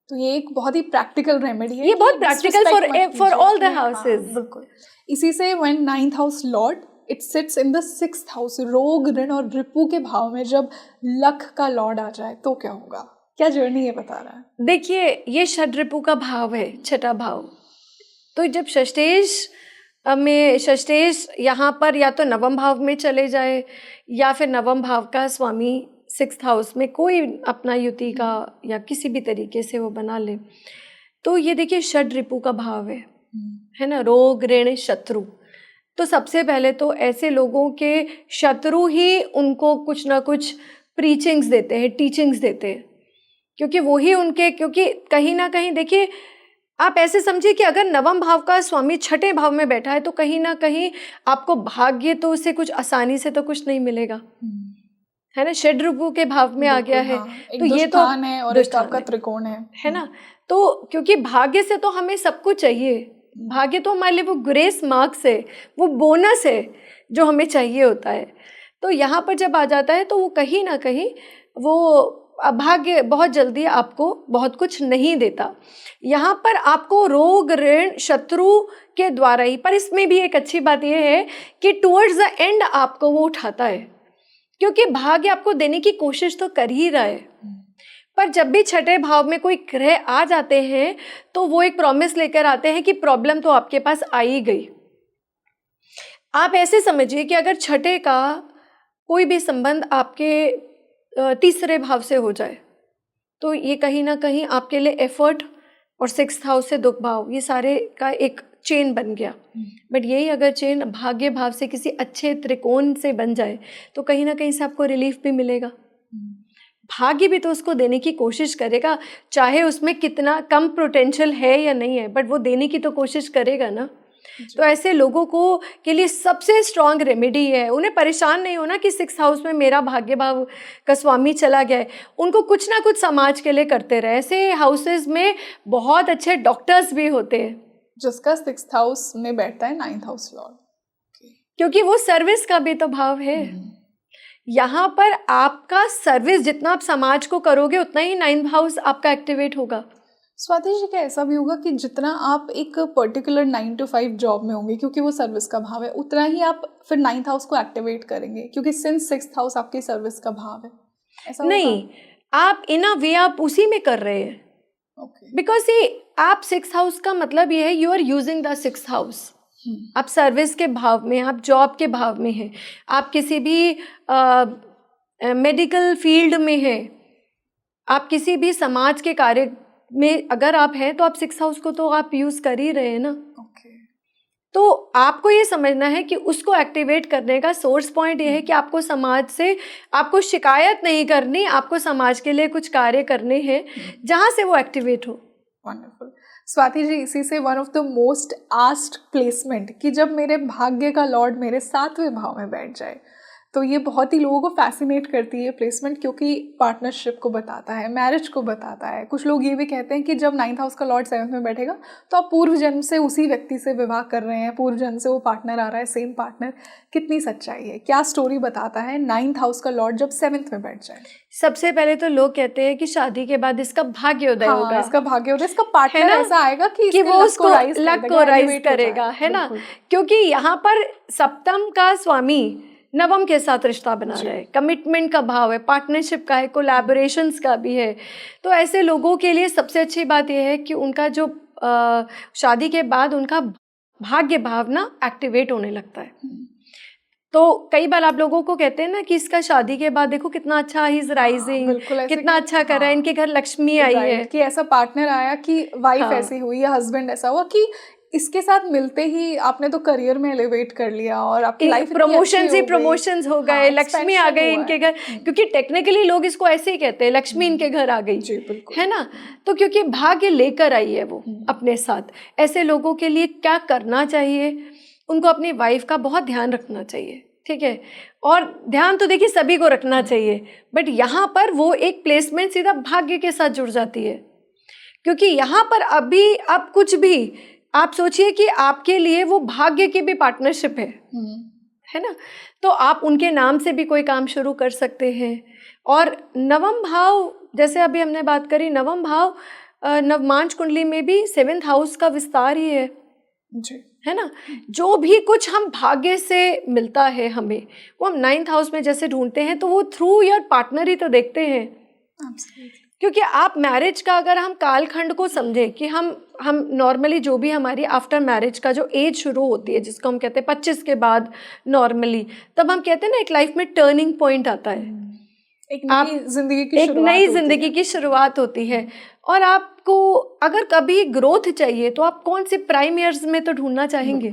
तो ये एक बहुत ही प्रैक्टिकल रेमेडी है, ये बहुत practical for all the houses. बिल्कुल। इसी से when 9th house Lord it sits in the 6th house, रोग, ऋण और रिपु के भाव में जब लक का लॉर्ड आ जाए तो क्या होगा? क्या जर्नी ये बता रहा है? देखिए, ये षड्रिपु का भाव है, छठा भाव। तो जब षष्ठेश में षष्ठेश यहाँ पर या तो नवम भाव में चले जाए या फिर नवम भाव का स्वामी 6th हाउस में कोई अपना युति का या किसी भी तरीके से वो बना ले, तो ये देखिए षड रिपु का भाव है ना, रोग ऋण शत्रु। तो सबसे पहले तो ऐसे लोगों के शत्रु ही उनको कुछ ना कुछ प्रीचिंग्स देते हैं, टीचिंग्स देते हैं, क्योंकि वही उनके, क्योंकि कहीं ना कहीं देखिए आप ऐसे समझिए कि अगर नवम भाव का स्वामी 6ठे भाव में बैठा है तो कहीं ना कहीं आपको भाग्य तो उससे कुछ आसानी से तो कुछ नहीं मिलेगा, है ना। षड रिपु के भाव में आ गया है, तो ये तो है और एक आपका त्रिकोण है ना। तो क्योंकि भाग्य से तो हमें सब कुछ चाहिए, भाग्य तो हमारे लिए वो ग्रेस मार्क्स है, वो बोनस है जो हमें चाहिए होता है। तो यहाँ पर जब आ जाता है तो वो कहीं ना कहीं वो भाग्य बहुत जल्दी आपको बहुत कुछ नहीं देता। यहाँ पर आपको रोग ऋण शत्रु के द्वारा ही, पर इसमें भी एक अच्छी बात यह है कि टुवर्ड्स द एंड आपको वो उठाता है, क्योंकि भाग्य आपको देने की कोशिश तो कर ही रहा है। पर जब भी 6ठे भाव में कोई ग्रह आ जाते हैं तो वो एक प्रॉमिस लेकर आते हैं कि प्रॉब्लम तो आपके पास आ ही गई। आप ऐसे समझिए कि अगर 6ठे का कोई भी संबंध आपके 3रे भाव से हो जाए तो ये कहीं ना कहीं आपके लिए एफर्ट, और 6th हाउस से दुख भाव, ये सारे का एक चेन बन गया। बट यही अगर चेन भाग्य भाव से किसी अच्छे त्रिकोण से बन जाए तो कहीं ना कहीं से आपको रिलीफ भी मिलेगा। भाग्य भी तो उसको देने की कोशिश करेगा, चाहे उसमें कितना कम पोटेंशियल है या नहीं है, बट वो देने की तो कोशिश करेगा ना। तो ऐसे लोगों को के लिए सबसे स्ट्रांग रेमेडी है, उन्हें परेशान नहीं होना कि 6th हाउस में मेरा भाग्य भाव का स्वामी चला गया है। उनको कुछ ना कुछ समाज के लिए करते रहे। ऐसे हाउसेस में बहुत अच्छे डॉक्टर्स भी होते हैं जिसका 6th हाउस में बैठता है 9th हाउस लॉर्ड, क्योंकि वो सर्विस का भी तो भाव है। यहाँ पर आपका सर्विस जितना आप समाज को करोगे उतना ही 9th हाउस आपका एक्टिवेट होगा। स्वाति जी, क्या ऐसा भी होगा कि जितना आप एक पर्टिकुलर 9 to 5 जॉब में होंगे, क्योंकि वो सर्विस का भाव है, उतना ही आप फिर 9th हाउस को एक्टिवेट करेंगे, क्योंकि सिंस 6th हाउस आपकी सर्विस का भाव है? ऐसा नहीं, आप इन अ वे आप उसी में कर रहे हैं, बिकॉज ये आप 6th हाउस का मतलब ये है you are using the 6th house. आप सर्विस के भाव में, आप जॉब के भाव में हैं, आप किसी भी मेडिकल फील्ड में हैं, आप किसी भी समाज के कार्य में अगर आप हैं तो आप 6th हाउस को तो आप यूज कर ही रहे हैं ना। तो आपको ये समझना है कि उसको एक्टिवेट करने का सोर्स पॉइंट ये है कि आपको समाज से, आपको शिकायत नहीं करनी, आपको समाज के लिए कुछ कार्य करने हैं जहां से वो एक्टिवेट हो। वंडरफुल स्वाति जी, इसी से one of the most asked placement कि जब मेरे भाग्य का लॉर्ड मेरे 7वें भाव में बैठ जाए, तो ये बहुत ही लोगों को फैसिनेट करती है प्लेसमेंट, क्योंकि पार्टनरशिप को बताता है, मैरिज को बताता है। कुछ लोग ये भी कहते हैं कि जब 9th हाउस का लॉर्ड 7th में बैठेगा तो आप पूर्व जन्म से उसी व्यक्ति से विवाह कर रहे हैं, पूर्व जन्म से वो पार्टनर आ रहा है, सेम पार्टनर। कितनी सच्चाई है, क्या स्टोरी बताता है 9th हाउस का लॉर्ड जब 7th में बैठ जाए? सबसे पहले तो लोग कहते हैं कि शादी के बाद इसका भाग्योदय होगा, इसका भाग्योदय, इसका पार्टनर ऐसा आएगा कि वो उसको लक को राइज करेगा, है ना। क्योंकि यहाँ पर सप्तम का स्वामी नवम के साथ रिश्ता बना रहा है, कमिटमेंट का भाव है, पार्टनरशिप का है, कोलैबोरेशंस का भी है। तो ऐसे लोगों के लिए सबसे अच्छी बात यह है कि उनका जो शादी के बाद उनका भाग्य भाव ना एक्टिवेट होने लगता है। तो कई बार आप लोगों को कहते हैं ना कि इसका शादी के बाद देखो कितना अच्छा ही इज राइजिंग, कितना अच्छा कर रहा है, इनके घर लक्ष्मी आई है, कि ऐसा पार्टनर आया कि वाइफ ऐसी हुई या हस्बैंड ऐसा हुआ कि इसके साथ मिलते ही आपने तो करियर में एलिवेट कर लिया और आपकी लाइफ प्रमोशंस हो गए, लक्ष्मी आ गई इनके घर। क्योंकि टेक्निकली लोग इसको ऐसे ही कहते हैं, लक्ष्मी इनके घर आ गई, है ना। तो क्योंकि भाग्य लेकर आई है वो अपने साथ। ऐसे लोगों के लिए क्या करना चाहिए, उनको अपनी वाइफ का बहुत ध्यान रखना चाहिए, ठीक है। और ध्यान तो देखिए सभी को रखना चाहिए, बट यहाँ पर वो एक प्लेसमेंट सीधा भाग्य के साथ जुड़ जाती है। क्योंकि यहाँ पर अभी अब कुछ भी आप सोचिए कि आपके लिए वो भाग्य की भी पार्टनरशिप है ना। तो आप उनके नाम से भी कोई काम शुरू कर सकते हैं। और नवम भाव, जैसे अभी हमने बात करी, नवम भाव नवमांश कुंडली में भी 7th हाउस का विस्तार ही है जी, है ना। जो भी कुछ हम भाग्य से मिलता है हमें, वो हम 9th हाउस में जैसे ढूंढते हैं, तो वो थ्रू योर पार्टनर ही तो देखते हैं। क्योंकि आप मैरिज का अगर हम कालखंड को समझें कि हम नॉर्मली जो भी हमारी आफ्टर मैरिज का जो एज शुरू होती है जिसको हम कहते हैं 25 के बाद नॉर्मली, तब हम कहते हैं ना एक लाइफ में टर्निंग पॉइंट आता है, एक नई जिंदगी की एक शुरुआत नई होती जिंदगी है। की शुरुआत होती है। और आपको अगर कभी ग्रोथ चाहिए तो आप कौन से प्राइम ईयर्स में तो ढूंढना चाहेंगे।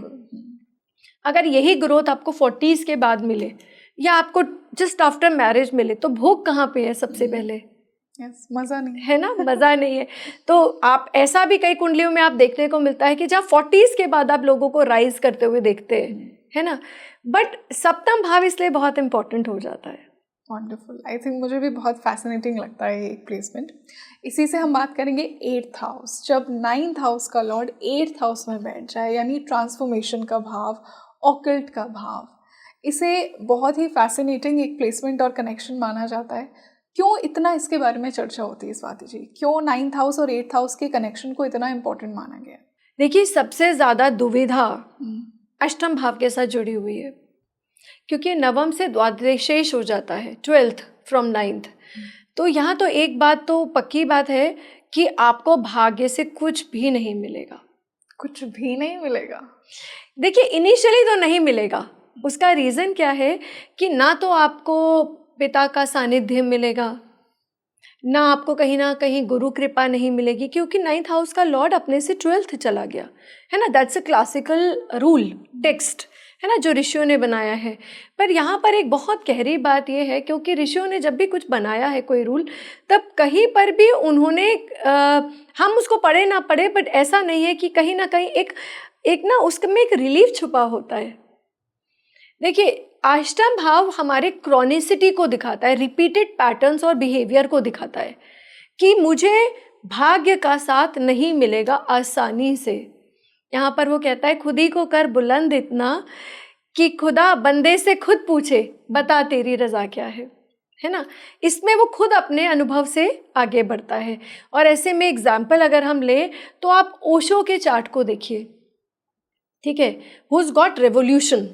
अगर यही ग्रोथ आपको 40s के बाद मिले या आपको जस्ट आफ्टर मैरिज मिले तो भोग कहाँ पे है सबसे पहले? यस, मजा नहीं है ना, मजा नहीं है। तो आप ऐसा भी कई कुंडलियों में आप देखने को मिलता है कि जहाँ 40s के बाद आप लोगों को राइज करते हुए देखते हैं, है ना। बट सप्तम भाव इसलिए बहुत इंपॉर्टेंट हो जाता है। वंडरफुल, आई थिंक मुझे भी बहुत फैसिनेटिंग लगता है ये प्लेसमेंट। इसी से हम बात करेंगे 8th हाउस। जब 9th हाउस का लॉर्ड 8th हाउस में बैठ जाए, यानी ट्रांसफॉर्मेशन का भाव, ऑकल्ट का भाव, इसे बहुत ही फैसिनेटिंग एक प्लेसमेंट और कनेक्शन माना जाता है। क्यों इतना इसके बारे में चर्चा होती है स्वाति जी? क्यों 9th हाउस और 8th हाउस के कनेक्शन को इतना इम्पोर्टेंट माना गया? देखिए, सबसे ज़्यादा दुविधा अष्टम भाव के साथ जुड़ी हुई है, क्योंकि नवम से द्वादशेष हो जाता है, 12th फ्रॉम 9th। तो यहाँ तो एक बात तो पक्की बात है कि आपको भाग्य से कुछ भी नहीं मिलेगा। कुछ भी नहीं मिलेगा? देखिए, इनिशियली तो नहीं मिलेगा। उसका रीज़न क्या है कि ना तो आपको पिता का सानिध्य मिलेगा, ना आपको कहीं ना कहीं गुरु कृपा नहीं मिलेगी, क्योंकि 9th हाउस का लॉर्ड अपने से 12th चला गया है ना। That's a classical rule text, है ना, जो ऋषियों ने बनाया है। पर यहाँ पर एक बहुत गहरी बात यह है, क्योंकि ऋषियों ने जब भी कुछ बनाया है कोई रूल, तब कहीं पर भी उन्होंने हम उसको पढ़े ना पढ़े, बट ऐसा नहीं है कि कहीं ना कहीं एक ना उसमें एक रिलीफ छुपा होता है। देखिए, अष्टम भाव हमारे क्रॉनिसिटी को दिखाता है, रिपीटेड पैटर्न्स और बिहेवियर को दिखाता है कि मुझे भाग्य का साथ नहीं मिलेगा आसानी से। यहाँ पर वो कहता है, खुद ही को कर बुलंद इतना कि खुदा बंदे से खुद पूछे, बता तेरी रजा क्या है ना। इसमें वो खुद अपने अनुभव से आगे बढ़ता है। और ऐसे में एग्जाम्पल अगर हम ले तो आप ओशो के चार्ट को देखिए, ठीक है, हुज गॉट रेवोल्यूशन,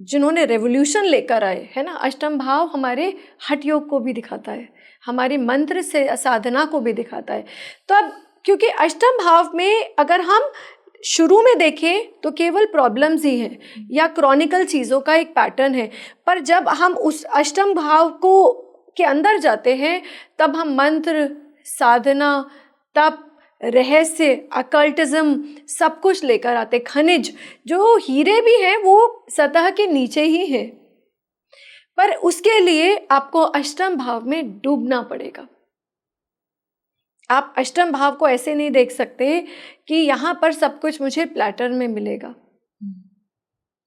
जिन्होंने रेवोल्यूशन लेकर आए, है ना। अष्टम भाव हमारे हठ योग को भी दिखाता है, हमारी मंत्र से साधना को भी दिखाता है। तो अब क्योंकि अष्टम भाव में अगर हम शुरू में देखें तो केवल प्रॉब्लम्स ही हैं या क्रॉनिकल चीज़ों का एक पैटर्न है, पर जब हम उस अष्टम भाव को के अंदर जाते हैं तब हम मंत्र, साधना, तप, रहस्य, अकल्टिज्म सब कुछ लेकर आते। खनिज, जो हीरे भी हैं वो सतह के नीचे ही हैं, पर उसके लिए आपको अष्टम भाव में डूबना पड़ेगा। आप अष्टम भाव को ऐसे नहीं देख सकते कि यहाँ पर सब कुछ मुझे प्लेटर में मिलेगा।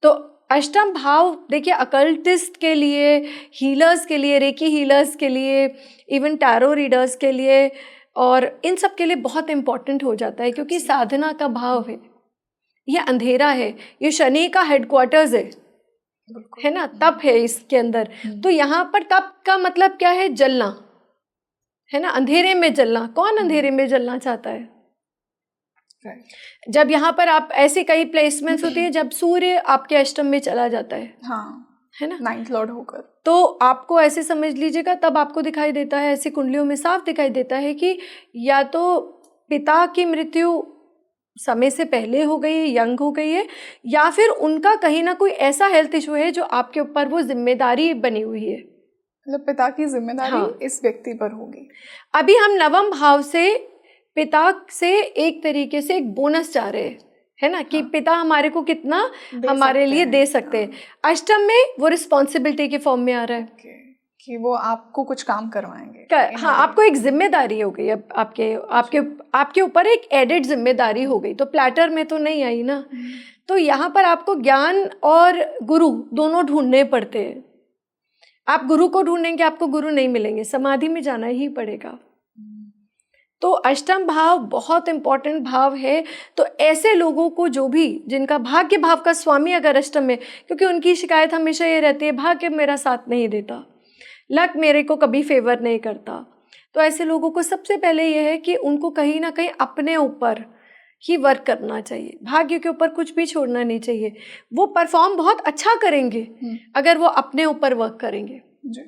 तो अष्टम भाव देखिए, अकल्टिस्ट के लिए, हीलर्स के लिए, रेकी हीलर्स के लिए, इवन टैरो रीडर्स के लिए और इन सब के लिए बहुत इम्पॉर्टेंट हो जाता है, क्योंकि साधना का भाव है, ये अंधेरा है, ये शनि का हेडक्वार्टर्स है ना, तप है इसके अंदर। तो यहाँ पर तप का मतलब क्या है? जलना, है ना, अंधेरे में जलना। कौन अंधेरे में जलना चाहता है? जब यहाँ पर आप ऐसी कई प्लेसमेंट्स होती है जब सूर्य आपके अष्टम में चला जाता है, हाँ, है ना, 9th लॉर्ड होकर, तो आपको ऐसे समझ लीजिएगा, तब आपको दिखाई देता है, ऐसी कुंडलियों में साफ दिखाई देता है कि या तो पिता की मृत्यु समय से पहले हो गई है, यंग हो गई है, या फिर उनका कहीं ना कोई ऐसा हेल्थ इशू है जो आपके ऊपर वो जिम्मेदारी बनी हुई है। मतलब पिता की जिम्मेदारी हाँ, इस व्यक्ति पर होगी। अभी हम नवम भाव से पिता से एक तरीके से एक बोनस चाह रहे हैं, है ना, कि पिता हमारे को कितना हमारे लिए दे सकते हैं। अष्टम में वो रिस्पॉन्सिबिलिटी के फॉर्म में आ रहा है कि वो आपको कुछ काम करवाएंगे। हाँ, आपको एक जिम्मेदारी हो गई, अब आपके ऊपर एक एडेड जिम्मेदारी हो गई। तो प्लेटर में तो नहीं आई ना। तो यहाँ पर आपको ज्ञान और गुरु दोनों ढूंढने पड़ते हैं। आप गुरु को ढूंढेंगे, आपको गुरु नहीं मिलेंगे, समाधि में जाना ही पड़ेगा। तो अष्टम भाव बहुत इंपॉर्टेंट भाव है। तो ऐसे लोगों को जो भी जिनका भाग्य भाव का स्वामी अगर अष्टम में, क्योंकि उनकी शिकायत हमेशा ये रहती है, भाग्य मेरा साथ नहीं देता, लक मेरे को कभी फेवर नहीं करता। तो ऐसे लोगों को सबसे पहले यह है कि उनको कहीं ना कहीं अपने ऊपर ही वर्क करना चाहिए, भाग्य के ऊपर कुछ भी छोड़ना नहीं चाहिए। वो परफॉर्म बहुत अच्छा करेंगे अगर वो अपने ऊपर वर्क करेंगे। जी,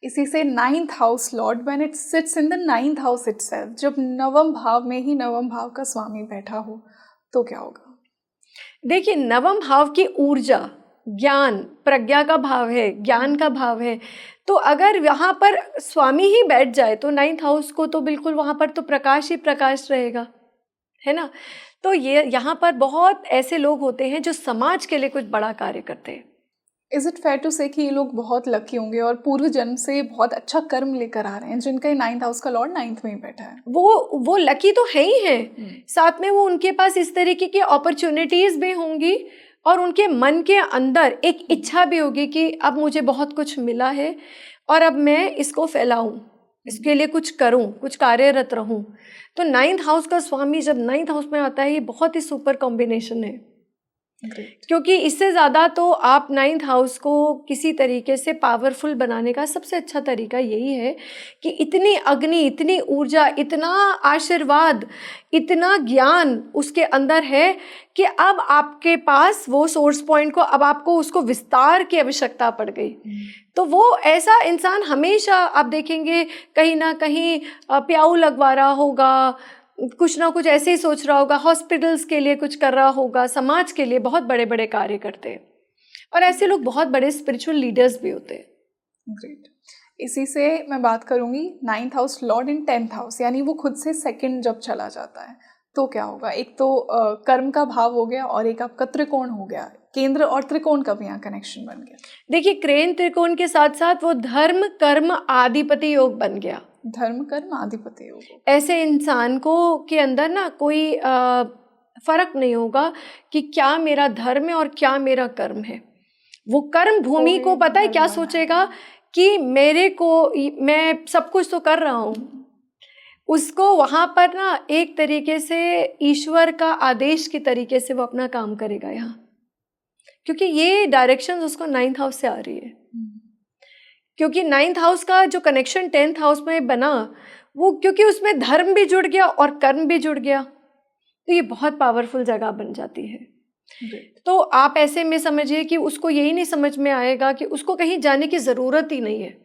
इसी से ninth house Lord when it sits in the ninth house itself, जब नवम भाव में ही नवम भाव का स्वामी बैठा हो तो क्या होगा? देखिए, नवम भाव की ऊर्जा ज्ञान प्रज्ञा का भाव है, ज्ञान का भाव है। तो अगर यहाँ पर स्वामी ही बैठ जाए तो नाइन्थ हाउस को तो बिल्कुल वहाँ पर तो प्रकाश ही प्रकाश रहेगा, है ना। तो ये यहाँ पर बहुत ऐसे लोग होते हैं जो समाज के लिए कुछ बड़ा कार्य करते हैं। इज इट फेयर टू से कि ये लोग बहुत लकी होंगे और पूर्व जन्म से बहुत अच्छा कर्म लेकर आ रहे हैं, जिनका नाइन्थ हाउस का लॉर्ड नाइन्थ में ही बैठा है? वो लकी तो है ही है, साथ में वो उनके पास इस तरीके की अपॉर्चुनिटीज भी होंगी और उनके मन के अंदर एक इच्छा भी होगी कि अब मुझे बहुत कुछ मिला है और अब मैं इसको फैलाऊं, इसके लिए कुछ करूं, कुछ कार्यरत रहूं। तो नाइन्थ हाउस का स्वामी जब नाइन्थ हाउस में आता है, ये बहुत ही सुपर कॉम्बिनेशन है। Great. क्योंकि इससे ज़्यादा तो आप नाइन्थ हाउस को किसी तरीके से पावरफुल बनाने का सबसे अच्छा तरीका यही है कि इतनी अग्नि, इतनी ऊर्जा, इतना आशीर्वाद, इतना ज्ञान उसके अंदर है कि अब आपके पास वो सोर्स पॉइंट को, अब आपको उसको विस्तार की आवश्यकता पड़ गई। तो वो ऐसा इंसान हमेशा आप देखेंगे कहीं ना कहीं प्याऊ लगवा रहा होगा, कुछ ना कुछ ऐसे ही सोच रहा होगा, हॉस्पिटल्स के लिए कुछ कर रहा होगा, समाज के लिए बहुत बड़े बड़े कार्य करते हैं और ऐसे लोग बहुत बड़े स्पिरिचुअल लीडर्स भी होते हैं। ग्रेट। इसी से मैं बात करूंगी ninth house Lord in tenth house, यानी वो खुद से सेकंड जब चला जाता है तो क्या होगा? एक तो कर्म का भाव हो गया और एक आपका त्रिकोण हो गया, केंद्र और त्रिकोण का भी यहाँ कनेक्शन बन गया। देखिए, क्रेन त्रिकोण के साथ साथ वो धर्म कर्म आधिपति योग बन गया। धर्म कर्म आधिपत्य योग। ऐसे इंसान को के अंदर ना कोई फर्क नहीं होगा कि क्या मेरा धर्म है और क्या मेरा कर्म है। वो कर्म भूमि को पता है क्या सोचेगा कि मेरे को, मैं सब कुछ तो कर रहा हूँ, उसको वहाँ पर ना एक तरीके से ईश्वर का आदेश के तरीके से वो अपना काम करेगा यहाँ, क्योंकि ये डायरेक्शन उसको नाइन्थ हाउस से आ रही है। क्योंकि नाइन्थ हाउस का जो कनेक्शन टेंथ हाउस में बना, वो क्योंकि उसमें धर्म भी जुड़ गया और कर्म भी जुड़ गया, तो ये बहुत पावरफुल जगह बन जाती है। तो आप ऐसे में समझिए कि उसको यही नहीं समझ में आएगा कि उसको कहीं जाने की ज़रूरत ही नहीं है।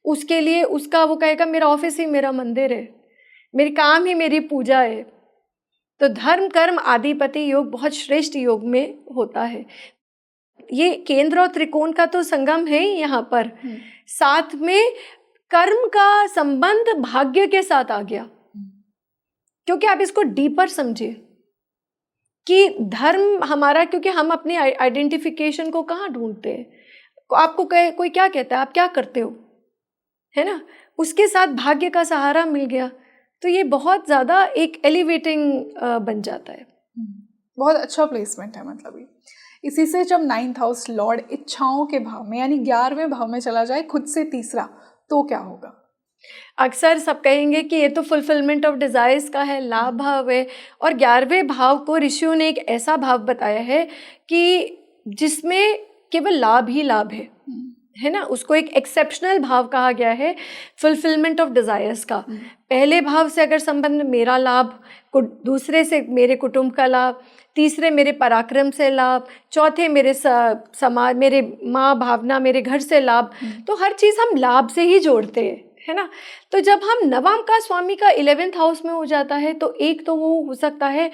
उसके लिए उसका वो कहेगा मेरा ऑफिस ही मेरा मंदिर है, मेरी काम ही मेरी पूजा है। तो धर्म कर्म आधिपत्य योग बहुत श्रेष्ठ योग में होता है। ये केंद्र और त्रिकोण का तो संगम है ही यहाँ पर, साथ में कर्म का संबंध भाग्य के साथ आ गया। क्योंकि आप इसको डीपर समझिए कि धर्म हमारा, क्योंकि हम अपनी आइडेंटिफिकेशन को कहाँ ढूंढते हैं, आपको कोई क्या कहता है, आप क्या करते हो, है ना, उसके साथ भाग्य का सहारा मिल गया, तो ये बहुत ज़्यादा एक एलिवेटिंग बन जाता है। बहुत अच्छा प्लेसमेंट है। मतलब ये इसी से जब नाइन्थ हाउस लॉर्ड इच्छाओं के भाव में यानी 11वें भाव में चला जाए खुद से तीसरा, तो क्या होगा? अक्सर सब कहेंगे कि ये तो फुलफिलमेंट ऑफ डिजायर्स का है, लाभ भाव है। और 11वें भाव को ऋषियों ने एक ऐसा भाव बताया है कि जिसमें केवल लाभ ही लाभ है ना, उसको एक एक्सेप्शनल भाव कहा गया है फुलफिलमेंट ऑफ डिजायर्स का। पहले भाव से अगर संबंध मेरा लाभ, दूसरे से मेरे कुटुंब का लाभ, तीसरे मेरे पराक्रम से लाभ, चौथे मेरे समाज, मेरे माँ भावना, मेरे घर से लाभ, तो हर चीज़ हम लाभ से ही जोड़ते हैं, है ना। तो जब हम नवम का स्वामी का 11th हाउस में हो जाता है, तो एक तो वो हो सकता है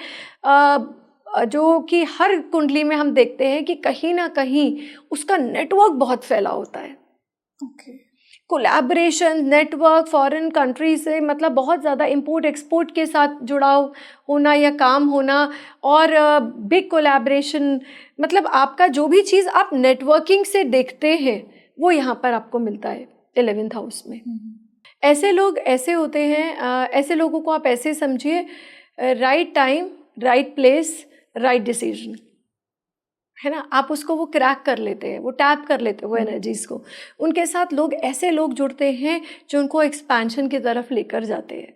जो कि हर कुंडली में हम देखते हैं कि कहीं ना कहीं उसका नेटवर्क बहुत फैला होता है। कोलैबोरेशन नेटवर्क फॉरेन कंट्री से, मतलब बहुत ज़्यादा इंपोर्ट एक्सपोर्ट के साथ जुड़ाव होना या काम होना, और बिग कोलैबोरेशन, मतलब आपका जो भी चीज़ आप नेटवर्किंग से देखते हैं वो यहाँ पर आपको मिलता है 11th हाउस में। ऐसे लोग ऐसे होते हैं, ऐसे लोगों को आप ऐसे समझिए, right time right place right decision, है ना, आप उसको वो क्रैक कर लेते हैं, वो टैप कर लेते हैं वो एनर्जीज को। उनके साथ लोग, ऐसे लोग जुड़ते हैं जो उनको एक्सपेंशन की तरफ लेकर जाते हैं।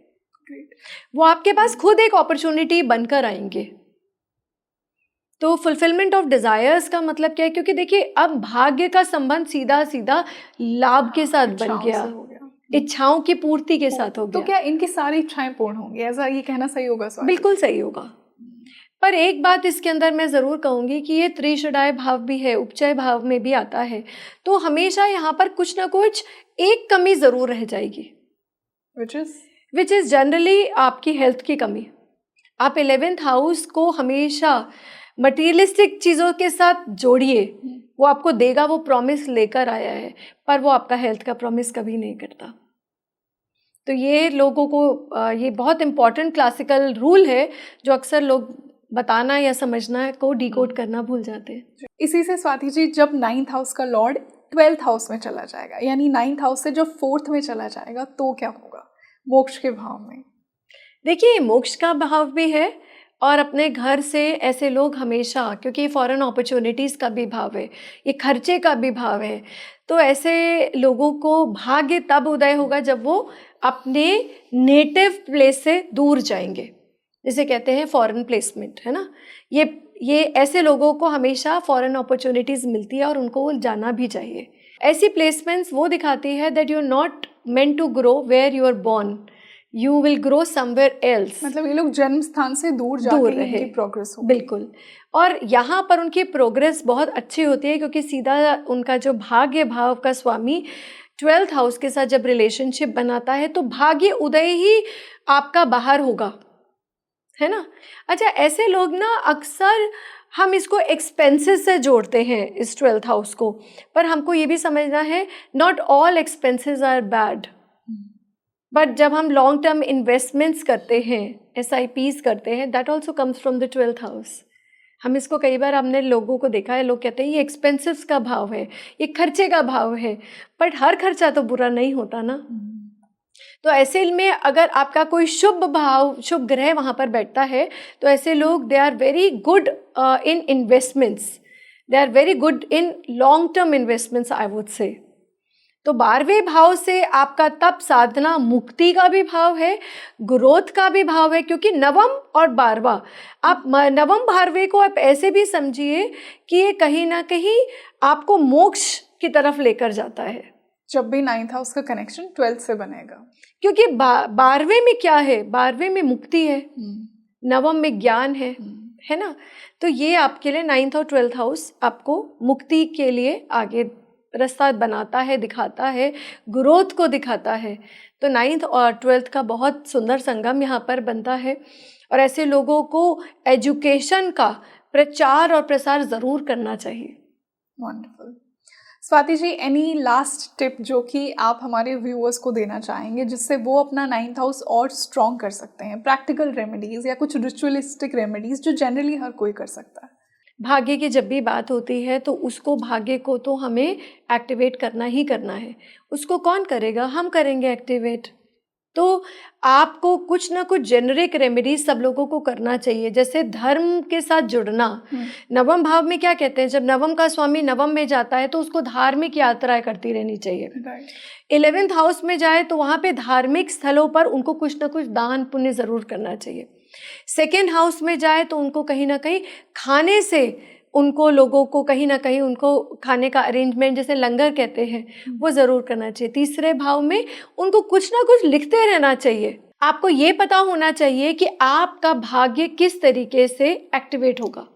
वो आपके पास खुद एक अपॉर्चुनिटी बनकर आएंगे। तो फुलफिलमेंट ऑफ डिजायर्स का मतलब क्या है? क्योंकि देखिए अब भाग्य का संबंध सीधा सीधा लाभ के साथ बन गया, इच्छाओं की पूर्ति के साथ हो गया। तो क्या इनकी सारी इच्छाएं पूर्ण होंगी, ऐसा ये कहना सही होगा? बिल्कुल सही होगा। पर एक बात इसके अंदर मैं ज़रूर कहूँगी कि ये त्रिषडाय भाव भी है, उपचय भाव में भी आता है। तो हमेशा यहाँ पर कुछ ना कुछ एक कमी ज़रूर रह जाएगी, विच इज़ जनरली आपकी हेल्थ की कमी। आप 11th हाउस को हमेशा मटीरियलिस्टिक चीज़ों के साथ जोड़िए, वो आपको देगा, वो प्रॉमिस लेकर आया है, पर वो आपका हेल्थ का प्रॉमिस कभी नहीं करता। तो ये लोगों को ये बहुत इम्पॉर्टेंट क्लासिकल रूल है जो अक्सर लोग बताना या समझना को डिकोड करना भूल जाते हैं। इसी से स्वाति जी, जब 9th हाउस का लॉर्ड 12th हाउस में चला जाएगा, यानी 9th हाउस से जब 4th में चला जाएगा, तो क्या होगा मोक्ष के भाव में? देखिए, मोक्ष का भाव भी है और अपने घर से ऐसे लोग हमेशा, क्योंकि ये फॉरेन अपॉर्चुनिटीज़ का भी भाव है, ये खर्चे का भी भाव है, तो ऐसे लोगों को भाग्य तब उदय होगा जब वो अपने नेटिव प्लेस से दूर जाएंगे, जिसे कहते हैं फॉरेन प्लेसमेंट, है ना। ये ऐसे लोगों को हमेशा फॉरेन अपॉर्चुनिटीज़ मिलती है और उनको जाना भी चाहिए। ऐसी प्लेसमेंट्स वो दिखाती है that you are not meant to grow where you are born, you will grow somewhere else. मतलब ये लोग जन्म स्थान से दूर जाके इनकी प्रोग्रेस होगी। बिल्कुल, और यहाँ पर उनकी प्रोग्रेस बहुत अच्छी होती है, क्योंकि सीधा उनका जो भाग्य भाव का स्वामी 12th हाउस के साथ जब रिलेशनशिप बनाता है तो भाग्य उदय ही आपका बाहर होगा, है ना। अच्छा, ऐसे लोग ना अक्सर हम इसको एक्सपेंसेस से जोड़ते हैं इस 12th हाउस को, पर हमको ये भी समझना है not all expenses are bad, but जब हम लॉन्ग टर्म इन्वेस्टमेंट्स करते हैं, SIPs करते हैं, that also comes from the 12th house. हम इसको कई बार हमने लोगों को देखा है, लोग कहते हैं ये एक्सपेंसिव्स का भाव है, ये खर्चे का भाव है, बट हर खर्चा तो बुरा नहीं होता ना। तो ऐसे में अगर आपका कोई शुभ भाव, शुभ ग्रह वहाँ पर बैठता है, तो ऐसे लोग they are very good in investments, they are very good in long term investments, I would say. तो 12वें भाव से आपका तप साधना मुक्ति का भी भाव है, ग्रोथ का भी भाव है, क्योंकि नवम और 12वां, आप नवम 12वें को आप ऐसे भी समझिए कि ये कहीं ना कहीं आपको मोक्ष की तरफ लेकर जाता है। जब भी 9th हाउस का कनेक्शन 12th से बनेगा, क्योंकि 12वें में क्या है, 12वें में मुक्ति है, नवम में ज्ञान है ना। तो ये आपके लिए 9th और 12th हाउस आपको मुक्ति के लिए आगे रास्ता बनाता है, दिखाता है, ग्रोथ को दिखाता है। तो 9th और 12th का बहुत सुंदर संगम यहाँ पर बनता है, और ऐसे लोगों को एजुकेशन का प्रचार और प्रसार ज़रूर करना चाहिए। वंडरफुल। स्वाति जी, एनी लास्ट टिप जो कि आप हमारे व्यूअर्स को देना चाहेंगे, जिससे वो अपना 9th हाउस और स्ट्रॉन्ग कर सकते हैं? प्रैक्टिकल रेमेडीज़ या कुछ रिचुअलिस्टिक रेमेडीज़ जो जनरली हर कोई कर सकता है। भाग्य की जब भी बात होती है तो उसको, भाग्य को तो हमें एक्टिवेट करना ही करना है। उसको कौन करेगा? हम करेंगे एक्टिवेट। तो आपको कुछ ना कुछ जेनरिक रेमेडीज सब लोगों को करना चाहिए, जैसे धर्म के साथ जुड़ना। नवम भाव में क्या कहते हैं, जब नवम का स्वामी नवम में जाता है तो उसको धार्मिक यात्राएं करती रहनी चाहिए। 11th हाउस में जाए तो वहाँ पे धार्मिक स्थलों पर उनको कुछ ना कुछ दान पुण्य ज़रूर करना चाहिए। 2nd हाउस में जाए तो उनको कहीं ना कहीं खाने से, उनको लोगों को कहीं ना कहीं उनको खाने का अरेंजमेंट, जैसे लंगर कहते हैं, वो ज़रूर करना चाहिए। 3रे भाव में उनको कुछ ना कुछ लिखते रहना चाहिए। आपको ये पता होना चाहिए कि आपका भाग्य किस तरीके से एक्टिवेट होगा।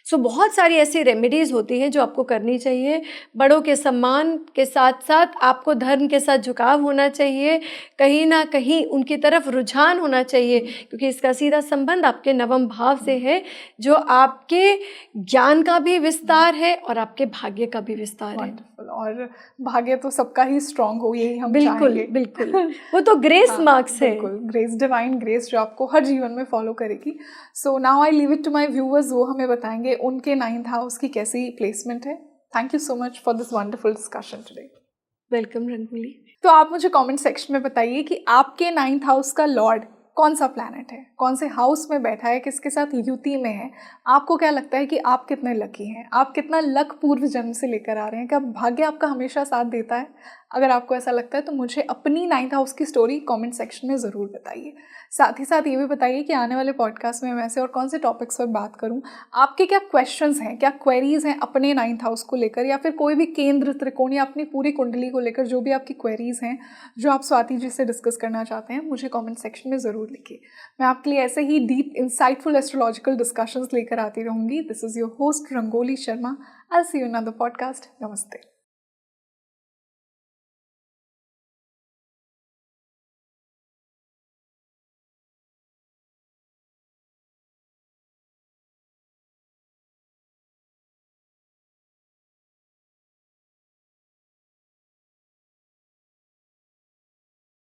सो बहुत सारी ऐसी रेमेडीज़ होती हैं जो आपको करनी चाहिए। बड़ों के सम्मान के साथ साथ आपको धर्म के साथ झुकाव होना चाहिए, कहीं ना कहीं उनकी तरफ रुझान होना चाहिए, क्योंकि इसका सीधा संबंध आपके नवम भाव से है, जो आपके ज्ञान का भी विस्तार है और आपके भाग्य का भी विस्तार है। और भाग्य तो सबका ही स्ट्रांग हो, यही हम चाहेंगे। बिल्कुल वो तो ग्रेस मार्क्स है, बिल्कुल ग्रेस, डिवाइन ग्रेस जो आपको हर जीवन में फॉलो करेगी। So now I leave it to my viewers, वो हमें बताएंगे उनके 9th हाउस की कैसी प्लेसमेंट है। Thank you so much for this wonderful discussion today. Welcome rangoli. तो आप मुझे कमेंट सेक्शन में बताइए कि आपके 9th हाउस का लॉर्ड कौन सा प्लैनेट है, कौन से हाउस में बैठा है, किसके साथ युति में है। आपको क्या लगता है कि आप कितने लकी हैं, आप कितना लक पूर्व जन्म से लेकर आ रहे हैं, क्या भाग्य आपका हमेशा साथ देता है? अगर आपको ऐसा लगता है तो मुझे अपनी 9th हाउस की स्टोरी कमेंट सेक्शन में ज़रूर बताइए। साथ ही साथ ये भी बताइए कि आने वाले पॉडकास्ट में मैं ऐसे और कौन से टॉपिक्स पर बात करूं। आपके क्या क्वेश्चंस हैं, क्या क्वेरीज़ हैं अपने 9th हाउस को लेकर, या फिर कोई भी केंद्र, त्रिकोण या अपनी पूरी कुंडली को लेकर जो भी आपकी क्वेरीज़ हैं, जो आप स्वाति जी से डिस्कस करना चाहते हैं, मुझे कमेंट सेक्शन में ज़रूर लिखिए। मैं आपके लिए ऐसे ही डीप इंसाइटफुल एस्ट्रोलॉजिकल डिस्कशंस लेकर आती रहूँगी। This is your host Rangoli Sharma. I see you in another podcast. नमस्ते।